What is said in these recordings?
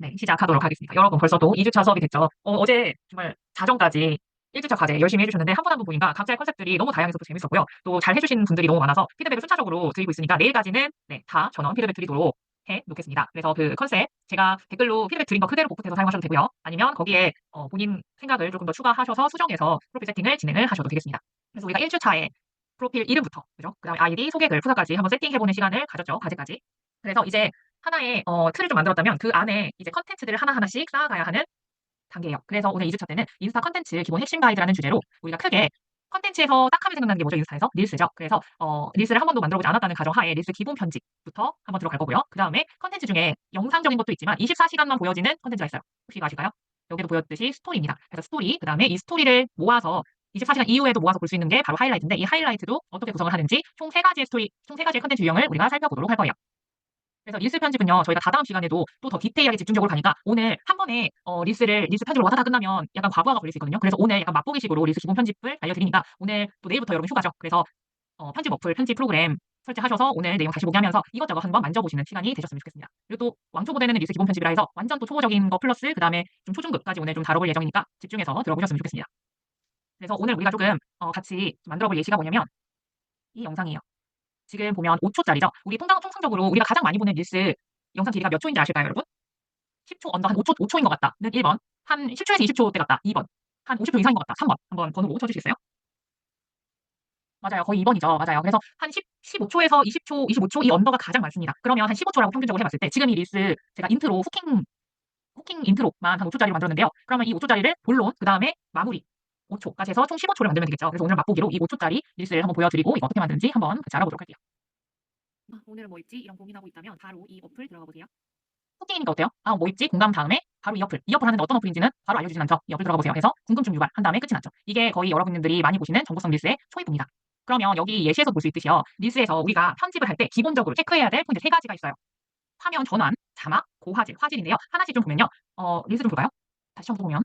네, 시작하도록 하겠습니다. 여러분 벌써 또 2주차 수업이 됐죠. 어제 정말 자정까지 1주차 과제 열심히 해주셨는데 한 분 한 분 보니까 각자의 컨셉들이 너무 다양해서 또 재밌었고요. 또 잘 해주신 분들이 너무 많아서 피드백을 순차적으로 드리고 있으니까 내일까지는 네, 다 전원 피드백 드리도록 해 놓겠습니다. 그래서 그 컨셉 제가 댓글로 피드백 드린 거 그대로 복붙해서 사용하셔도 되고요. 아니면 거기에 본인 생각을 조금 더 추가하셔서 수정해서 프로필 세팅을 진행을 하셔도 되겠습니다. 그래서 우리가 1주차에 프로필 이름부터 그죠? 그다음에 아이디, 소개글, 프사까지 한번 세팅해보는 시간을 가졌죠. 과제까지. 그래서 이제 하나의 틀을 좀 만들었다면 그 안에 이제 컨텐츠들을 하나하나씩 쌓아가야 하는 단계예요. 그래서 오늘 2주차 때는 인스타 컨텐츠 기본 핵심 가이드라는 주제로 우리가 크게 컨텐츠에서 딱 하면 생각나는 게 뭐죠? 인스타에서 릴스죠. 그래서 릴스를 한 번도 만들어보지 않았다는 가정하에 릴스 기본 편집부터 한번 들어갈 거고요. 그 다음에 컨텐츠 중에 영상적인 것도 있지만 24시간만 보여지는 컨텐츠가 있어요. 혹시 이거 아실까요? 여기도 보였듯이 스토리입니다. 그래서 스토리, 그 다음에 이 스토리를 모아서 24시간 이후에도 모아서 볼 수 있는 게 바로 하이라이트인데 이 하이라이트도 어떻게 구성을 하는지 총 3가지의 스토리, 총 3가지의 컨텐츠 유형을 우리가 살펴보도록 할 거예요. 그래서 릴스 편집은요, 저희가 다다음 시간에도 또 더 디테일하게 집중적으로 가니까 오늘 한 번에 릴스 편집을 와다다 끝나면 약간 과부하가 걸릴 수 있거든요. 그래서 오늘 약간 맛보기식으로 릴스 기본 편집을 알려드리니까 오늘 또 내일부터 여러분 휴가죠. 그래서 편집 어플, 편집 프로그램 설치하셔서 오늘 내용 다시 보기 하면서 이것저것 한번 만져보시는 시간이 되셨으면 좋겠습니다. 그리고 또 왕초보대는 릴스 기본 편집이라 해서 완전 또 초보적인 거 플러스 그 다음에 좀 초중급까지 오늘 좀 다뤄볼 예정이니까 집중해서 들어보셨으면 좋겠습니다. 그래서 오늘 우리가 조금 같이 만들어볼 예시가 뭐냐면 이 영상이에요. 지금 보면 5초짜리죠. 우리 통상적으로 우리가 가장 많이 보는 릴스 영상 길이가 몇 초인지 아실까요, 여러분? 10초 언더 한 5초인 것 같다는 1번. 한 10초에서 20초 대 같다. 2번. 한 50초 이상인 것 같다. 3번. 한번 번호로 쳐주시겠어요? 맞아요. 거의 2번이죠. 맞아요. 그래서 한 15초에서 20초, 25초 이 언더가 가장 많습니다. 그러면 한 15초라고 평균적으로 해봤을 때 지금 이 릴스 제가 인트로 후킹 인트로만 한 5초짜리 만들었는데요. 그러면 이 5초짜리를 본론, 그 다음에 마무리 5초까지 해서 총 15초를 만들면 되겠죠. 그래서 오늘 맛보기로 이 5초짜리 릴스를 한번 보여드리고 이거 어떻게 만드는지 한번 같이 알아보도록 할게요. 오늘은 뭐 입지? 이런 고민하고 있다면 바로 이 어플 들어가 보세요. 후기니까 어때요? 뭐 입지? 공감 다음에 바로 이 어플. 이 어플 하는데 어떤 어플인지는 바로 알려주진 않죠. 이 어플 들어가 보세요. 해서 궁금증 유발 한 다음에 끝이 났죠. 이게 거의 여러분들이 많이 보시는 정보성 릴스의 초입부입니다. 그러면 여기 예시에서 볼 수 있듯이요. 릴스에서 우리가 편집을 할 때 기본적으로 체크해야 될 포인트 3가지가 있어요. 화면 전환, 자막, 고화질, 화질인데요. 하나씩 좀 보면요. 릴스 좀 볼까요? 다시 처음부터 보면.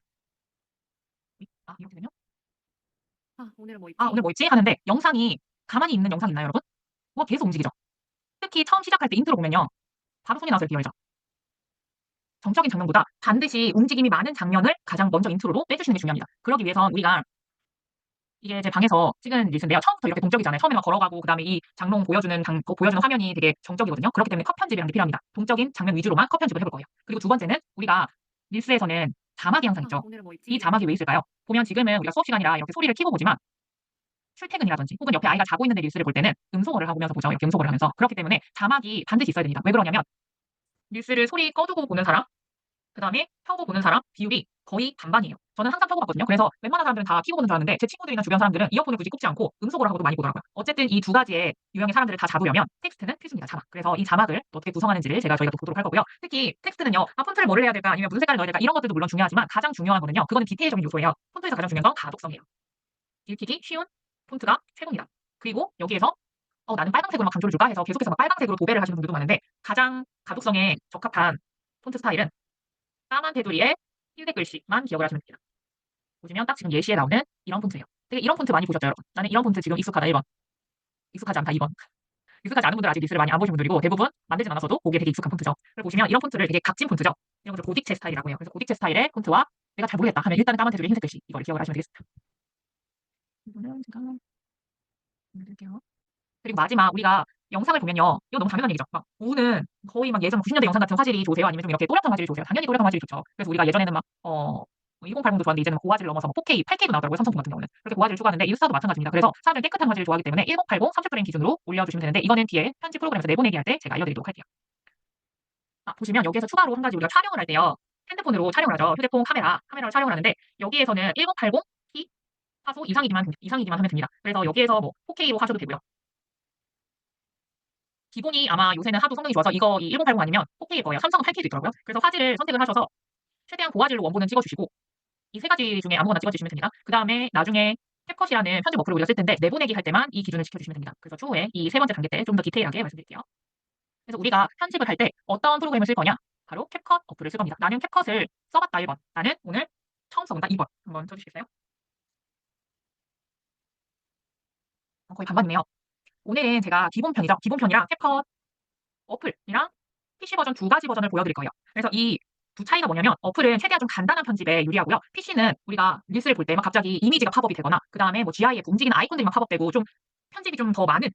이렇게 되면. 오늘 뭐 있지? 하는데 영상이 가만히 있는 영상 있나요, 여러분? 뭐 계속 움직이죠. 특히 처음 시작할 때 인트로 보면요. 바로 손이 나서 이렇게 열죠. 정적인 장면보다 반드시 움직임이 많은 장면을 가장 먼저 인트로로 빼주시는 게 중요합니다. 그러기 위해선 우리가 이게 제 방에서 찍은 릴스인데요. 처음부터 이렇게 동적이잖아요. 처음에 막 걸어가고 그다음에 이 장롱 보여주는 화면이 되게 정적이거든요. 그렇기 때문에 컷 편집이라는 게 필요합니다. 동적인 장면 위주로만 컷 편집을 해볼 거예요. 그리고 두 번째는 우리가 릴스에서는 자막이 항상 있죠. 이 자막이 왜 있을까요? 보면 지금은 우리가 수업 시간이라 이렇게 소리를 켜고 보지만 출퇴근이라든지 혹은 옆에 아이가 자고 있는데 릴스를 볼 때는 음소거를 하면서 보죠. 이렇게 음소거를 하면서. 그렇기 때문에 자막이 반드시 있어야 됩니다. 왜 그러냐면 릴스를 소리 꺼두고 보는 사람 그 다음에 켜고 보는 사람 비율이 거의 반반이에요. 저는 항상 켜고 봤거든요. 그래서 웬만한 사람들은 다 켜고 보는 줄 알았는데 제 친구들이나 주변 사람들은 이어폰을 굳이 꽂지 않고 음소거를 하고도 많이 보더라고요. 어쨌든 이 두 가지의 유형의 사람들을 다 잡으려면 텍스트는 필수입니다. 자막. 그래서 이 자막을 또 어떻게 구성하는지를 저희가 또 보도록 할 거고요. 특히 텍스트는요. 폰트를 뭐를 해야 될까 아니면 무슨 색깔을 넣어야 될까 이런 것들도 물론 중요하지만 가장 중요한 거는요. 그거는 디테일적인 요소예요. 폰트에서 가장 중요한 건 가독성이에요. 읽히기 쉬운 폰트가 최고입니다. 그리고 여기에서 나는 빨강색으로 막 강조를 줄까 해서 계속해서 막 빨강색으로 도배를 하시는 분들도 많은데 가장 가독성에 적합한 폰트 스타일은 까만 테두리에 흰색 글씨만 기억을 하시면 됩니다. 보시면 딱 지금 예시에 나오는 이런 폰트예요. 되게 이런 폰트 많이 보셨죠, 여러분? 나는 이런 폰트 지금 익숙하다 1번. 익숙하지 않다 2번. 익숙하지 않은 분들 아직 리스를 많이 안 보신 분들이고 대부분 만들진 않아서도 보기에 되게 익숙한 폰트죠. 그리고 보시면 이런 폰트를 되게 각진 폰트죠. 이런 것을 고딕체 스타일이라고 해요. 그래서 고딕체 스타일의 폰트와 내가 잘 모르겠다 하면 일단은 까만 테두리 흰색 글씨 이걸 기억을 하시면 되겠습니다. 이거는 잠깐만 만들게요. 그리고 마지막 우리가 영상을 보면요. 이거 너무 당연한 얘기죠. 막 우는 거의 막 예전 90년대 영상 같은 화질이 좋으세요? 아니면 좀 이렇게 또렷한 화질이 좋으세요? 당연히 또렷한 화질이 좋죠. 그래서 우리가 예전에는 막 1080도 좋았는데 이제는 고화질 넘어서 뭐 4K, 8K도 나오더라고요. 삼성폰 같은 경우는. 그렇게 고화질을 추구하는데 인스타도 마찬가지입니다. 그래서 사람들이 깨끗한 화질을 좋아하기 때문에 1080 30프레임 기준으로 올려주시면 되는데 이거는 뒤에 편집 프로그램에서 내보내기 할 때 제가 알려드리도록 할게요. 보시면 여기에서 추가로 한 가지 우리가 촬영을 할 때요. 핸드폰으로 촬영을 하죠. 휴대폰 카메라로 촬영을 하는데 여기에서는 1080p 화소 이상이기만 하면 됩니다. 그래서 여기에서 뭐 4K로 하셔도 되고요. 기본이 아마 요새는 하도 성능이 좋아서 이거 이 1080 아니면 4K일 거예요. 삼성은 8K도 있더라고요. 그래서 화질을 선택을 하셔서 최대한 고화질로 원본은 찍어주시고 이 세 가지 중에 아무거나 찍어주시면 됩니다. 그 다음에 나중에 캡컷이라는 편집 어플을 우리가 쓸 텐데 내보내기 할 때만 이 기준을 지켜주시면 됩니다. 그래서 추후에 이 세 번째 단계 때 좀 더 디테일하게 말씀드릴게요. 그래서 우리가 편집을 할 때 어떤 프로그램을 쓸 거냐? 바로 캡컷 어플을 쓸 겁니다. 나는 캡컷을 써봤다 1번. 나는 오늘 처음 써본다 2번. 한번 쳐주시겠어요? 거의 반반이네요. 오늘은 제가 기본편이죠. 기본편이랑 캡컷 어플이랑 PC 버전 두 가지 버전을 보여드릴 거예요. 그래서 이 두 차이가 뭐냐면 어플은 최대한 좀 간단한 편집에 유리하고요. PC는 우리가 릴스를 볼 때 막 갑자기 이미지가 팝업이 되거나 그 다음에 뭐 GIF 움직이는 아이콘들이 막 팝업되고 좀 편집이 좀 더 많은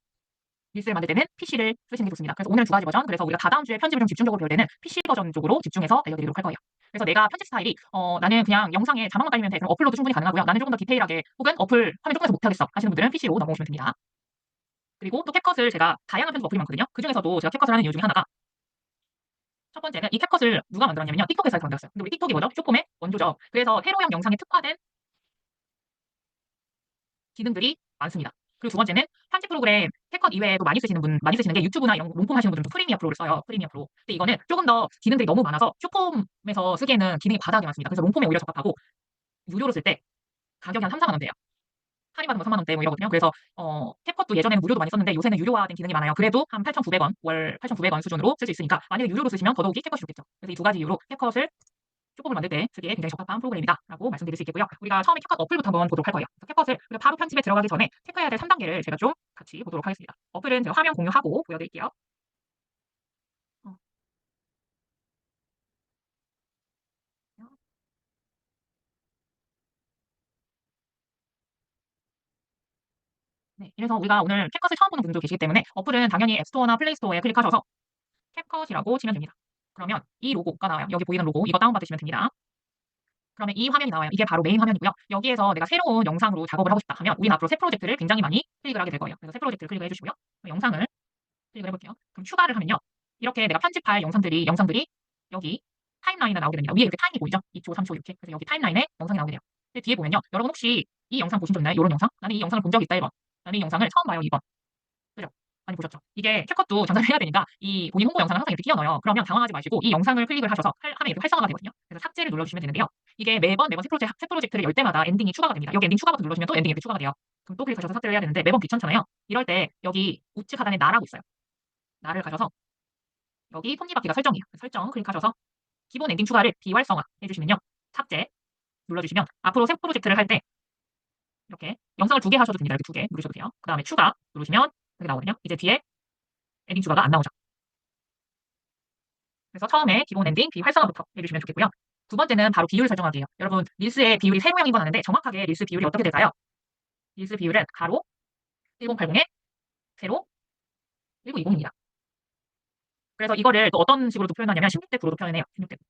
릴스를 만들 때는 PC를 쓰시는 게 좋습니다. 그래서 오늘 두 가지 버전, 그래서 우리가 다다음 주에 편집을 좀 집중적으로 배울 때는 PC 버전 쪽으로 집중해서 알려드리도록 할 거예요. 그래서 내가 편집 스타일이 나는 그냥 영상에 자막만 깔리면 돼. 그럼 업로드 충분히 가능하고요. 나는 조금 더 디테일하게 혹은 어플 화면 조금해서 못하겠어 하시는 분들은 PC로 넘어오시면 됩니다. 그리고 또 캡컷을 제가 다양한 편집 어플이 많거든요. 그 중에서도 제가 캡컷을 하는 이유 중에 하나가 첫 번째는 이 캡컷을 누가 만들었냐면요. 틱톡에서 만들었어요. 근데 우리 틱톡이 뭐죠? 쇼폼의 원조죠. 그래서 세로형 영상에 특화된 기능들이 많습니다. 그리고 두 번째는 편집 프로그램 캡컷 이외에도 많이 쓰시는 게 유튜브나 이런 롱폼 하시는 분들은 프리미어 프로를 써요. 프리미어 프로. 근데 이거는 조금 더 기능들이 너무 많아서 쇼폼에서 쓰기에는 기능이 과다하게 많습니다. 그래서 롱폼에 오히려 적합하고 유료로 쓸 때 가격이 한 3, 4만 원대예요. 할인받으면 3만 원대 뭐 이러거든요. 그래서 캡컷도 예전에는 무료도 많이 썼는데 요새는 유료화된 기능이 많아요. 그래도 한 8,900원, 월 8,900원 수준으로 쓸 수 있으니까 만약에 유료로 쓰시면 더더욱이 캡컷이 좋겠죠. 그래서 이 두 가지 이유로 캡컷을 쇼폼을 만들 때 쓰기에 굉장히 적합한 프로그램이다 라고 말씀드릴 수 있겠고요. 우리가 처음에 캡컷 어플부터 한번 보도록 할 거예요. 캡컷을 우리가 바로 편집에 들어가기 전에 체크해야 될 3단계를 제가 좀 같이 보도록 하겠습니다. 어플은 제가 화면 공유하고 보여드릴게요. 어, 네, 그래서 우리가 오늘 캡컷을 처음 보는 분들도 계시기 때문에 어플은 당연히 앱스토어나 플레이스토어에 클릭하셔서 캡컷이라고 치면 됩니다. 그러면 이 로고가 나와요. 여기 보이는 로고 이거 다운받으시면 됩니다. 그러면 이 화면이 나와요. 이게 바로 메인 화면이고요. 여기에서 내가 새로운 영상으로 작업을 하고 싶다 하면 우리는 앞으로 새 프로젝트를 굉장히 많이 클릭을 하게 될 거예요. 그래서 새 프로젝트를 클릭을 해주시고요. 영상을 클릭을 해볼게요. 그럼 추가를 하면요. 이렇게 내가 편집할 영상들이 여기 타임라인에 나오게 됩니다. 위에 이렇게 타임이 보이죠? 2초, 3초 이렇게. 그래서 여기 타임라인에 영상이 나오게 돼요. 근데 뒤에 보면요. 여러분 혹시 이 영상 보신 적 있나요? 이런 영상? 나는 이 영상을 본 적이 있다 1번. 나는 이 영상을 처음 봐요 2번. 그죠? 많이 보셨죠? 이게 캡컷도 장사를 해야 되니까 이 본인 홍보 영상을 항상 이렇게 끼워 넣어요. 그러면 당황하지 마시고 이 영상을 클릭을 하셔서 하면 이렇게 활성화가 되거든요. 그래서 삭제를 눌러주시면 되는데요. 이게 매번 새 프로젝트를 열 때마다 엔딩이 추가가 됩니다. 여기 엔딩 추가 버튼 눌러주면 또 엔딩이 이렇게 추가가 돼요. 그럼 또 클릭하셔서 삭제를 해야 되는데 매번 귀찮잖아요. 이럴 때 여기 우측 하단에 나라고 있어요. 나를 가셔서 여기 톱니바퀴가 설정이에요. 설정 클릭하셔서 기본 엔딩 추가를 비활성화 해주시면요. 삭제 눌러주시면 앞으로 새 프로젝트를 할 때 이렇게 영상을 2개 하셔도 됩니다. 이렇게 2개 누르셔도 돼요. 그 다음에 추가 누르시면 이렇게 나오거든요. 이제 뒤에 엔딩 추가가 안 나오죠. 그래서 처음에 기본 엔딩 비활성화부터 해주시면 좋겠고요. 두 번째는 바로 비율 설정하기예요. 여러분 릴스의 비율이 세로형인 건 아는데 정확하게 릴스 비율이 어떻게 될까요? 릴스 비율은 가로 1080에 세로 1920입니다. 그래서 이거를 또 어떤 식으로 도 표현하냐면 16대 9로도 표현해요. 16대 9.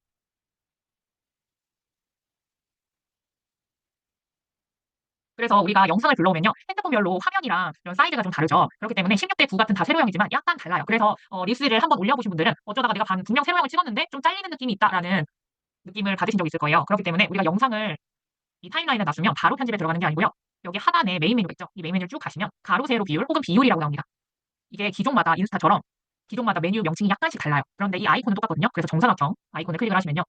그래서 우리가 영상을 불러오면요. 핸드폰별로 화면이랑 이런 사이즈가 좀 다르죠. 그렇기 때문에 16대 9 같은 다 세로형이지만 약간 달라요. 그래서 릴스를 한번 올려보신 분들은 어쩌다가 내가 분명 세로형을 찍었는데 좀 잘리는 느낌이 있다라는 느낌을 받으신 적이 있을 거예요. 그렇기 때문에 우리가 영상을 이 타임라인에 놔두면 바로 편집에 들어가는 게 아니고요. 여기 하단에 메인 메뉴가 있죠. 이 메인 메뉴를 쭉 가시면 가로, 세로 비율 혹은 비율이라고 나옵니다. 이게 기종마다 인스타처럼 기종마다 메뉴 명칭이 약간씩 달라요. 그런데 이 아이콘은 똑같거든요. 그래서 정사각형 아이콘을 클릭을 하시면요.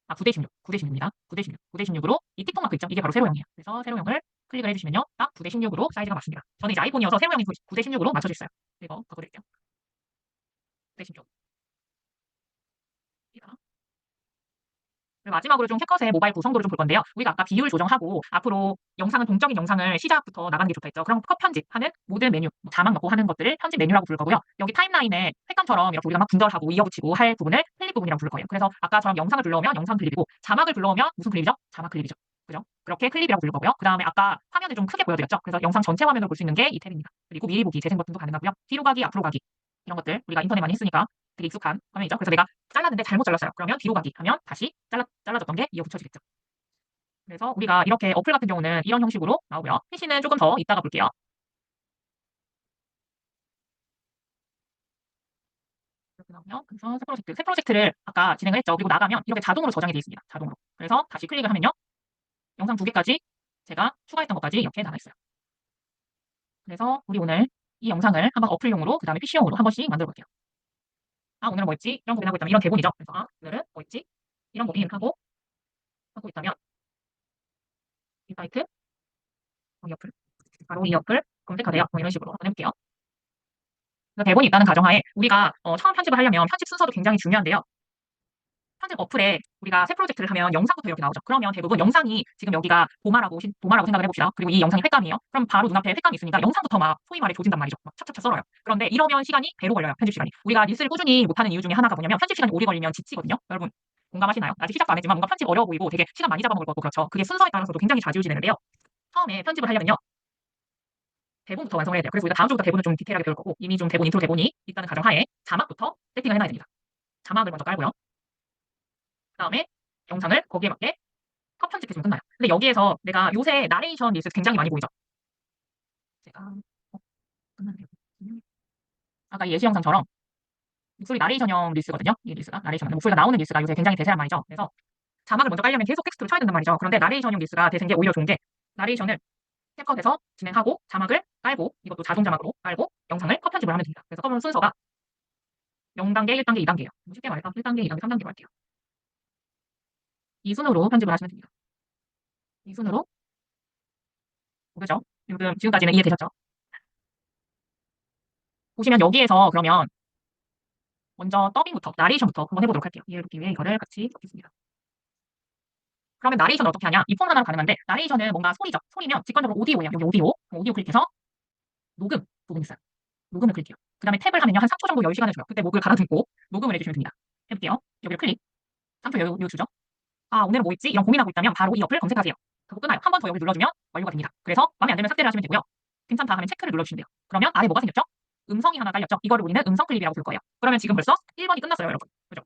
9대 16, 9대 16입니다. 9대 16, 9대 16으로 이 틱톡 마크 있죠? 이게 바로 세로형이에요. 그래서 세로형을 클릭을 해주시면요. 딱 9대 16으로 사이즈가 맞습니다. 저는 이제 아이폰이어서 세로형이 9대 16으로 맞춰져 있어요. 이거 바꿔드릴게요. 9대 16. 마지막으로 좀 캡컷의 모바일 구성도를 좀 볼 건데요. 우리가 아까 비율 조정하고 앞으로 영상은 동적인 영상을 시작부터 나가는 게 좋다 했죠. 그럼 컷 편집하는 모든 메뉴, 자막 넣고 하는 것들을 편집 메뉴라고 부를 거고요. 여기 타임라인에 횟감처럼 이렇게 우리가 막 분절하고 이어붙이고 할 부분을 클립 부분이라고 부를 거예요. 그래서 아까처럼 영상을 불러오면 영상 클립이고 자막을 불러오면 무슨 클립이죠? 자막 클립이죠. 그죠? 그렇게 클립이라고 부를 거고요. 그 다음에 아까 화면을 좀 크게 보여드렸죠. 그래서 영상 전체 화면을 볼 수 있는 게 이 탭입니다. 그리고 미리 보기, 재생 버튼도 가능하고요. 뒤로 가기, 앞으로 가기 이런 것들 우리가 인터넷 많이 했으니까 되게 익숙한 화면이죠. 그래서 내가 잘랐는데 잘못 잘랐어요. 그러면 뒤로 가기 하면 다시 잘라졌던 게 이어 붙여지겠죠. 그래서 우리가 이렇게 어플 같은 경우는 이런 형식으로 나오고요. PC는 조금 더 이따가 볼게요. 이렇게 나오면 그래서 새 프로젝트를 아까 진행을 했죠. 그리고 나가면 이렇게 자동으로 저장이 되어 있습니다. 자동으로. 그래서 다시 클릭을 하면요. 영상 2개까지 제가 추가했던 것까지 이렇게 나와 있어요. 그래서 우리 오늘 이 영상을 한번 어플용으로 그 다음에 PC용으로 한 번씩 만들어 볼게요. 오늘은 뭐 있지? 이런 고민하고 있다면 이런 대본이죠. 그래서 오늘은 뭐 있지? 이런 고민 하고 있다면 이 사이트 이 어플 바로 이 어플 검색하세요. 뭐 이런 식으로 한번 해볼게요. 대본이 있다는 가정하에 우리가 처음 편집을 하려면 편집 순서도 굉장히 중요한데요. 편집 어플에 우리가 새 프로젝트를 하면 영상부터 이렇게 나오죠. 그러면 대부분 영상이 지금 여기가 도마라고 생각을 해봅시다. 그리고 이 영상이 횟감이에요. 그럼 바로 눈앞에 횟감이 있으니까 영상부터 막 소위 말해 조진단 말이죠. 막 찹찹찹 썰어요. 그런데 이러면 시간이 배로 걸려요. 편집 시간이. 우리가 릴스를 꾸준히 못하는 이유 중에 하나가 뭐냐면 편집 시간이 오래 걸리면 지치거든요. 여러분 공감하시나요? 아직 시작도 안 했지만 뭔가 편집 어려워 보이고 되게 시간 많이 잡아먹을 것 같고 그렇죠. 그게 순서에 따라서도 굉장히 좌지우지되는데요. 처음에 편집을 하려면요. 대본부터 완성을 해야 돼요. 그래서 우리가 다음 주부터 대본을 좀 디테일하게 배울 거고 이미 좀 대본, 인트로 대본이 있다는 가정하에 자막부터 세팅을 해놔야 됩니다. 자막을 먼저 깔고요. 그다음에 영상을 거기에 맞게 컷 편집해주면 끝나요. 근데 여기에서 내가 요새 나레이션 릴스 굉장히 많이 보이죠? 제가 끝났네요. 아까 이 예시 영상처럼 목소리 나레이션형 릴스거든요. 이 릴스가 나레이션 목소리가 나오는 릴스가 요새 굉장히 대세란 말이죠. 그래서 자막을 먼저 깔려면 계속 텍스트로 쳐야 된단 말이죠. 그런데 나레이션형 릴스가 대세인 게 오히려 좋은 게 나레이션을 캡컷에서 진행하고 자막을 깔고 이것도 자동 자막으로 깔고 영상을 컷 편집을 하면 됩니다. 그래서 컷 순서가 0단계, 1단계, 2단계예요. 쉽게 말해서 1단계, 2단계, 3단계로 할게요. 이 순으로 편집을 하시면 됩니다. 이 순으로 그죠? 지금까지는 이해되셨죠? 보시면 여기에서 그러면 먼저 더빙부터, 나레이션부터 한번 해보도록 할게요. 이해를 돕기 위해 이거를 같이 적겠습니다. 그러면 나레이션을 어떻게 하냐? 이 폼 하나로 가능한데 나레이션은 뭔가 소리죠. 소리면 직관적으로 오디오예요. 여기 오디오 클릭해서 녹음 부분 있어요. 녹음을 클릭해요. 그 다음에 탭을 하면요. 한 3초 정도 열 시간을 줘요. 그때 목을 가다듬고 녹음을 해주시면 됩니다. 해볼게요. 여기를 클릭. 3초 여유 주죠. 아, 오늘은 뭐 있지? 이런 고민하고 있다면 바로 이 어플 검색하세요. 그리고 끝나요. 한 번 더 여기 눌러주면 완료가 됩니다. 그래서 마음에 안 들면 삭제를 하시면 되고요. 괜찮다 하면 체크를 눌러주시면 돼요. 그러면 아래 뭐가 생겼죠? 음성이 하나 깔렸죠? 이거를 우리는 음성 클립이라고 부를 거예요. 그러면 지금 벌써 1번이 끝났어요, 여러분. 그죠?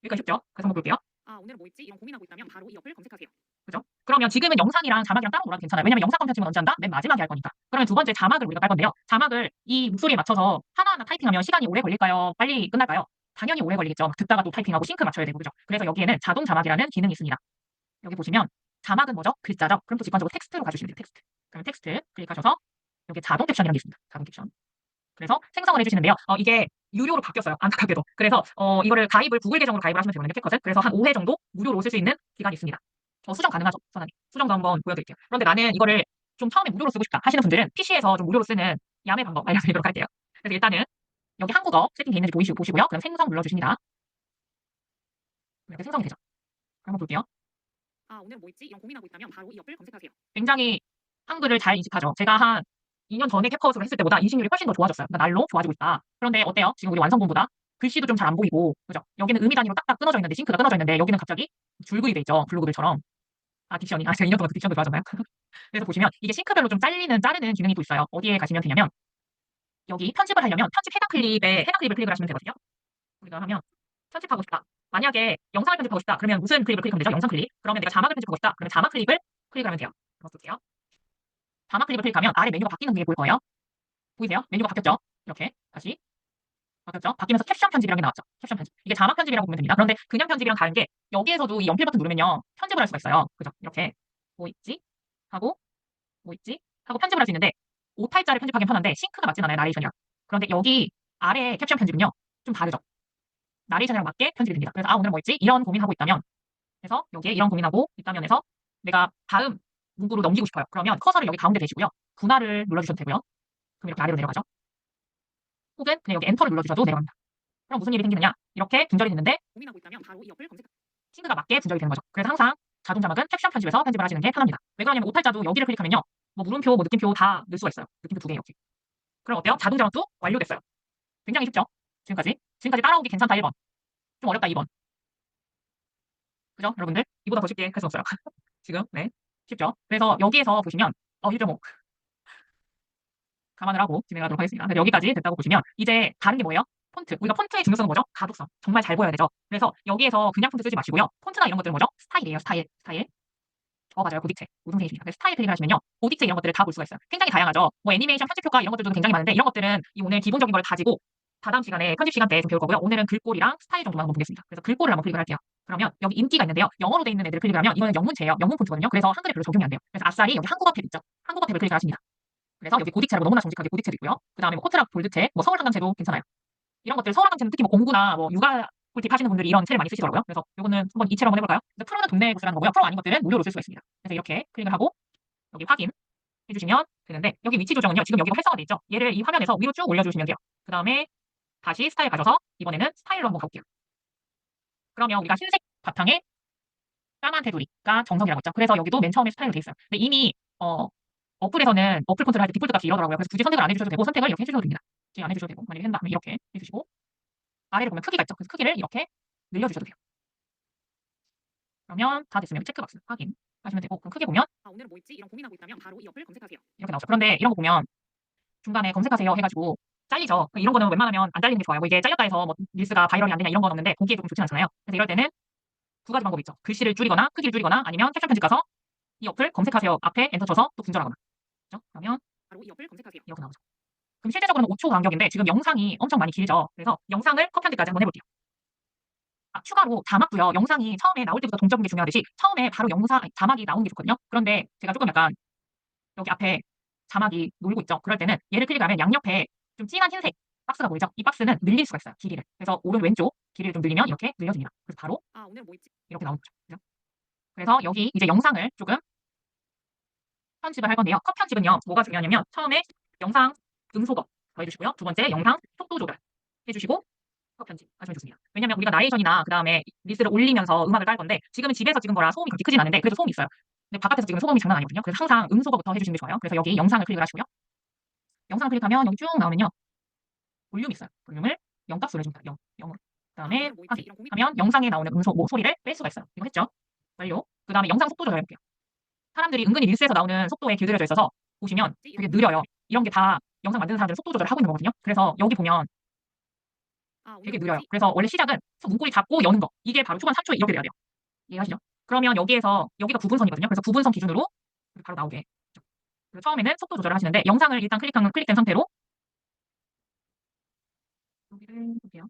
여기까지 쉽죠? 그래서 한번 볼게요. 아, 오늘은 뭐 있지? 이런 고민하고 있다면 바로 이 어플 검색하세요. 그죠? 그러면 지금은 영상이랑 자막이랑 따로 놀아도 괜찮아요. 왜냐면 영상 컨텐츠는 언제 한다? 맨 마지막에 할 거니까. 그러면 두 번째 자막을 우리가 깔 건데요. 자막을 이 목소리에 맞춰서 하나하나 타이핑하면 시간이 오래 걸릴까요? 빨리 끝날까요? 당연히 오래 걸리겠죠. 막 듣다가 또 타이핑하고 싱크 맞춰야 되고, 그죠? 그래서 여기에는 자동 자막이라는 기능이 있습니다. 여기 보시면 자막은 뭐죠? 글자죠? 그럼 또 직관적으로 텍스트로 가주시면 돼요. 텍스트. 그럼 텍스트 클릭하셔서 여기 자동 캡션이라는 게 있습니다. 자동 캡션. 그래서 생성을 해주시는데요. 이게 유료로 바뀌었어요. 안타깝게도. 그래서 이거를 가입을 구글 계정으로 가입을 하시면 되거든요. 캡컷을. 그래서 한 5회 정도 무료로 쓸 수 있는 기간이 있습니다. 수정 가능하죠. 선생님. 수정도 한번 보여드릴게요. 그런데 나는 이거를 좀 처음에 무료로 쓰고 싶다 하시는 분들은 PC에서 좀 무료로 쓰는 야매 방법 알려드리도록 할게요. 그래서 일단은 여기 한국어 세팅되어 있는지 보시고요. 그럼 생성 눌러주십니다. 이렇게 생성이 되죠. 한번 볼게요. 아, 오늘 뭐 있지? 이런 고민하고 있다면 바로 이 어플 검색하세요. 굉장히 한글을 잘 인식하죠. 제가 한 2년 전에 캡컷으로 했을 때보다 인식률이 훨씬 더 좋아졌어요. 그러니까 날로 좋아지고 있다. 그런데 어때요? 지금 우리 완성본보다 글씨도 좀 잘 안 보이고, 그죠? 여기는 의미 단위로 딱딱 끊어져 있는데, 싱크가 끊어져 있는데, 여기는 갑자기 줄글이 돼 있죠. 블로그들처럼. 아, 딕션이. 아, 제가 2년 동안 그 딕션도 좋아졌나요? 그래서 보시면 이게 싱크별로 좀 자르는 기능이 또 있어요. 어디에 가시면 되냐면, 여기 편집을 하려면 편집 해당 클립을 클릭을 하시면 되거든요. 우리가 하면 편집하고 싶다. 만약에 영상을 편집하고 싶다. 그러면 무슨 클립을 클릭하면 되죠? 영상 클립. 그러면 내가 자막을 편집하고 싶다. 그러면 자막 클립을 클릭을 하면 돼요. 한번 볼게요. 자막 클립을 클릭하면 아래 메뉴가 바뀌는 게 보일 거예요. 보이세요? 메뉴가 바뀌었죠? 이렇게 다시 바뀌었죠? 바뀌면서 캡션 편집이라는 게 나왔죠. 캡션 편집. 이게 자막 편집이라고 보면 됩니다. 그런데 그냥 편집이랑 다른 게 여기에서도 이 연필 버튼 누르면요. 편집을 할 수가 있어요. 그죠? 이렇게 뭐 있지? 하고 뭐 있지? 하고 편집을 할 수 있는데 오타입자를 편집하기는 편한데 싱크가 맞진 않아요. 나레이션이랑. 그런데 여기 아래 캡션 편집은요. 좀 다르죠. 나레이션이랑 맞게 편집이 됩니다. 그래서 아, 오늘 뭐 있지? 이런 고민하고 있다면 그래서 여기에 이런 고민하고 있다면 해서 내가 다음 문구로 넘기고 싶어요. 그러면 커서를 여기 가운데 대시고요. 분할을 눌러주셔도 되고요. 그럼 이렇게 아래로 내려가죠. 혹은 그냥 여기 엔터를 눌러주셔도 내려갑니다. 그럼 무슨 일이 생기느냐? 이렇게 분절이 됐는데 고민하고 있다면 바로 이 어플 검색. 싱크가 맞게 분절이 되는 거죠. 그래서 항상 자동 자막은 캡션 편집에서 편집을 하시는 게 편합니다. 왜 그러냐면 오탈자도 여기를 클릭하면요. 뭐 물음표, 뭐 느낌표 다 넣을 수가 있어요. 느낌표 2개 이렇게. 그럼 어때요? 자동 자막도 완료됐어요. 굉장히 쉽죠? 지금까지 따라오기 괜찮다 1번. 좀 어렵다 2번. 그죠? 여러분들? 이보다 더 쉽게 할 수 없어요. 지금 네 쉽죠? 그래서 여기에서 보시면 1.5 감안을 하고 진행하도록 하겠습니다. 그래서 여기까지 됐다고 보시면 이제 다른 게 뭐예요? 폰트. 우리가 폰트의 중요성은 뭐죠? 가독성. 정말 잘 보여야 되죠. 그래서 여기에서 그냥 폰트 쓰지 마시고요. 폰트나 이런 것들은 뭐죠? 스타일이에요. 스타일. 맞아요. 보딕체. 우등생이십니다. 그래서 스타일 클릭을 하시면요. 보딕체 이런 것들을 다 볼 수가 있어요. 굉장히 다양하죠. 뭐 애니메이션 편집 효과 이런 것들도 굉장히 많은데 이런 것들은 이 오늘 기본적인 걸 가지고 다다음 시간에 편집 시간 때에 좀 배울 거고요. 오늘은 글꼴이랑 스타일 정도만 한번 보겠습니다. 그래서 글꼴을 한번 클릭을 할게요. 그러면 여기 인기가 있는데요. 영어로 돼 있는 애들을 클릭을 하면 이거는 영문체예요. 영문 폰트거든요. 그래서 한글에 별로 적용이 안 돼요. 그래서 아싸리 여기 한국어 탭 있죠. 한국어 탭을 클릭을 하십니다. 그래서 여기 보딕체라고 너무나 정직하게 보딕체도 있고요. 그 다음에 뭐 코트락 볼드체, 뭐 서울 상담체도 괜찮아요. 이런 것들 서울 상담체는 특히 뭐 공구나 뭐 육아 꿀팁 하시는 분들이 이런 체를 많이 쓰시더라고요. 그래서 이거는 한번 이 체로 한번 해볼까요? 프로는 동네 구슬하는 거고요. 프로 아닌 것들은 무료로 쓸 수가 있습니다. 그래서 이렇게 클릭을 하고 여기 확인 해주시면 되는데 여기 위치 조정은요. 지금 여기가 활성화돼 있죠. 얘를 이 화면에서 위로 쭉 올려주시면 돼요. 그 다음에 다시 스타일 가셔서 이번에는 스타일로 한번 가볼게요. 그러면 우리가 흰색 바탕에 까만 테두리가 정석이라고 했죠. 그래서 여기도 맨 처음에 스타일로 돼 있어요. 근데 이미 어플에서는 어플 컨트롤 할 때 디폴트 값이 이러더라고요. 그래서 굳이 선택을 안 해주셔도 되고 선택을 이렇게 해주셔도 됩니다. 지금 안 해주셔도 되고 만약에 한다 하면 이렇게 해주시고 아래로 보면 크기가 있죠. 그래서 크기를 이렇게 늘려주셔도 돼요. 그러면 다 됐으면 체크박스 확인 하시면 되고, 그럼 크게 보면 오늘은 뭐 있지? 이런 고민하고 있다면 바로 이 어플 검색하세요. 이렇게 나오죠. 그런데 이런 거 보면 중간에 검색하세요 해가지고 잘리죠. 이런 거는 웬만하면 안 잘리는 게 좋아요. 뭐 이게 잘렸다 해서 뭐 릴스가 바이럴이 안 되냐 이런 건 없는데 보기에 조금 좋진 않잖아요. 그래서 이럴 때는 두 가지 방법이 있죠. 글씨를 줄이거나 크기를 줄이거나 아니면 캡션 편집 가서 이 어플 검색하세요 앞에 엔터 쳐서 또 분절하거나. 그렇죠? 그러면 바로 이 어플 검색하세요. 이렇게 나오죠. 그럼 실제적으로는 5초 간격인데 지금 영상이 엄청 많이 길죠. 그래서 영상을 컷 편집까지 한번 해볼게요. 추가로 자막도요. 영상이 처음에 나올 때부터 동적인 게 중요하듯이 처음에 바로 자막이 나오는 게 좋거든요. 그런데 제가 조금 약간 여기 앞에 자막이 놀고 있죠. 그럴 때는 얘를 클릭하면 양옆에 좀 진한 흰색 박스가 보이죠? 이 박스는 늘릴 수가 있어요. 길이를. 그래서 오른 왼쪽 길이를 좀 늘리면 이렇게 늘려집니다. 그래서 바로 오늘 뭐 있지? 이렇게 나오는 거죠. 그죠? 그래서 여기 이제 영상을 조금 편집을 할 건데요. 컷 편집은요. 뭐가 중요하냐면 처음에 영상 음소거 더해주시고요. 두 번째 영상 속도 조절 해주시고 컷 편집 하시면 좋습니다. 왜냐면 우리가 나레이션이나 그 다음에 릴스를 올리면서 음악을 깔 건데 지금은 집에서 찍은 거라 소음이 그렇게 크진 않은데 그래도 소음이 있어요. 근데 바깥에서 찍으면 소음이 장난 아니거든요. 그래서 항상 음소거부터 해주시는 게 좋아요. 그래서 여기 영상을 클릭을 하시고요. 영상을 클릭하면 여기 쭉 나오면요. 볼륨이 있어요. 볼륨을 0값으로 해줍니다. 0, 0으로. 그 다음에 오늘 뭐 있지? 확인 이런 고민. 하면 영상에 나오는 소리를 뺄 수가 있어요. 이거 했죠? 완료. 그 다음에 영상 속도 조절해볼게요. 사람들이 은근히 릴스에서 나오는 속도에 길들여져 있어서 보시면 되게 느려요. 이런 게 다 영상 만드는 사람들은 속도 조절을 하고 있는 거거든요. 그래서 여기 보면 되게 오늘 뭐 느려요. 있지? 그래서 원래 시작은 문고리 잡고 여는 거. 이게 바로 초반 3초에 이렇게 돼야 돼요. 이해하시죠? 그러면 여기에서 여기가 구분선이거든요. 그래서 구분선 기준으로 바로 나오게. 그래서 처음에는 속도 조절을 하시는데 영상을 일단 클릭된 상태로 여기를 볼게요.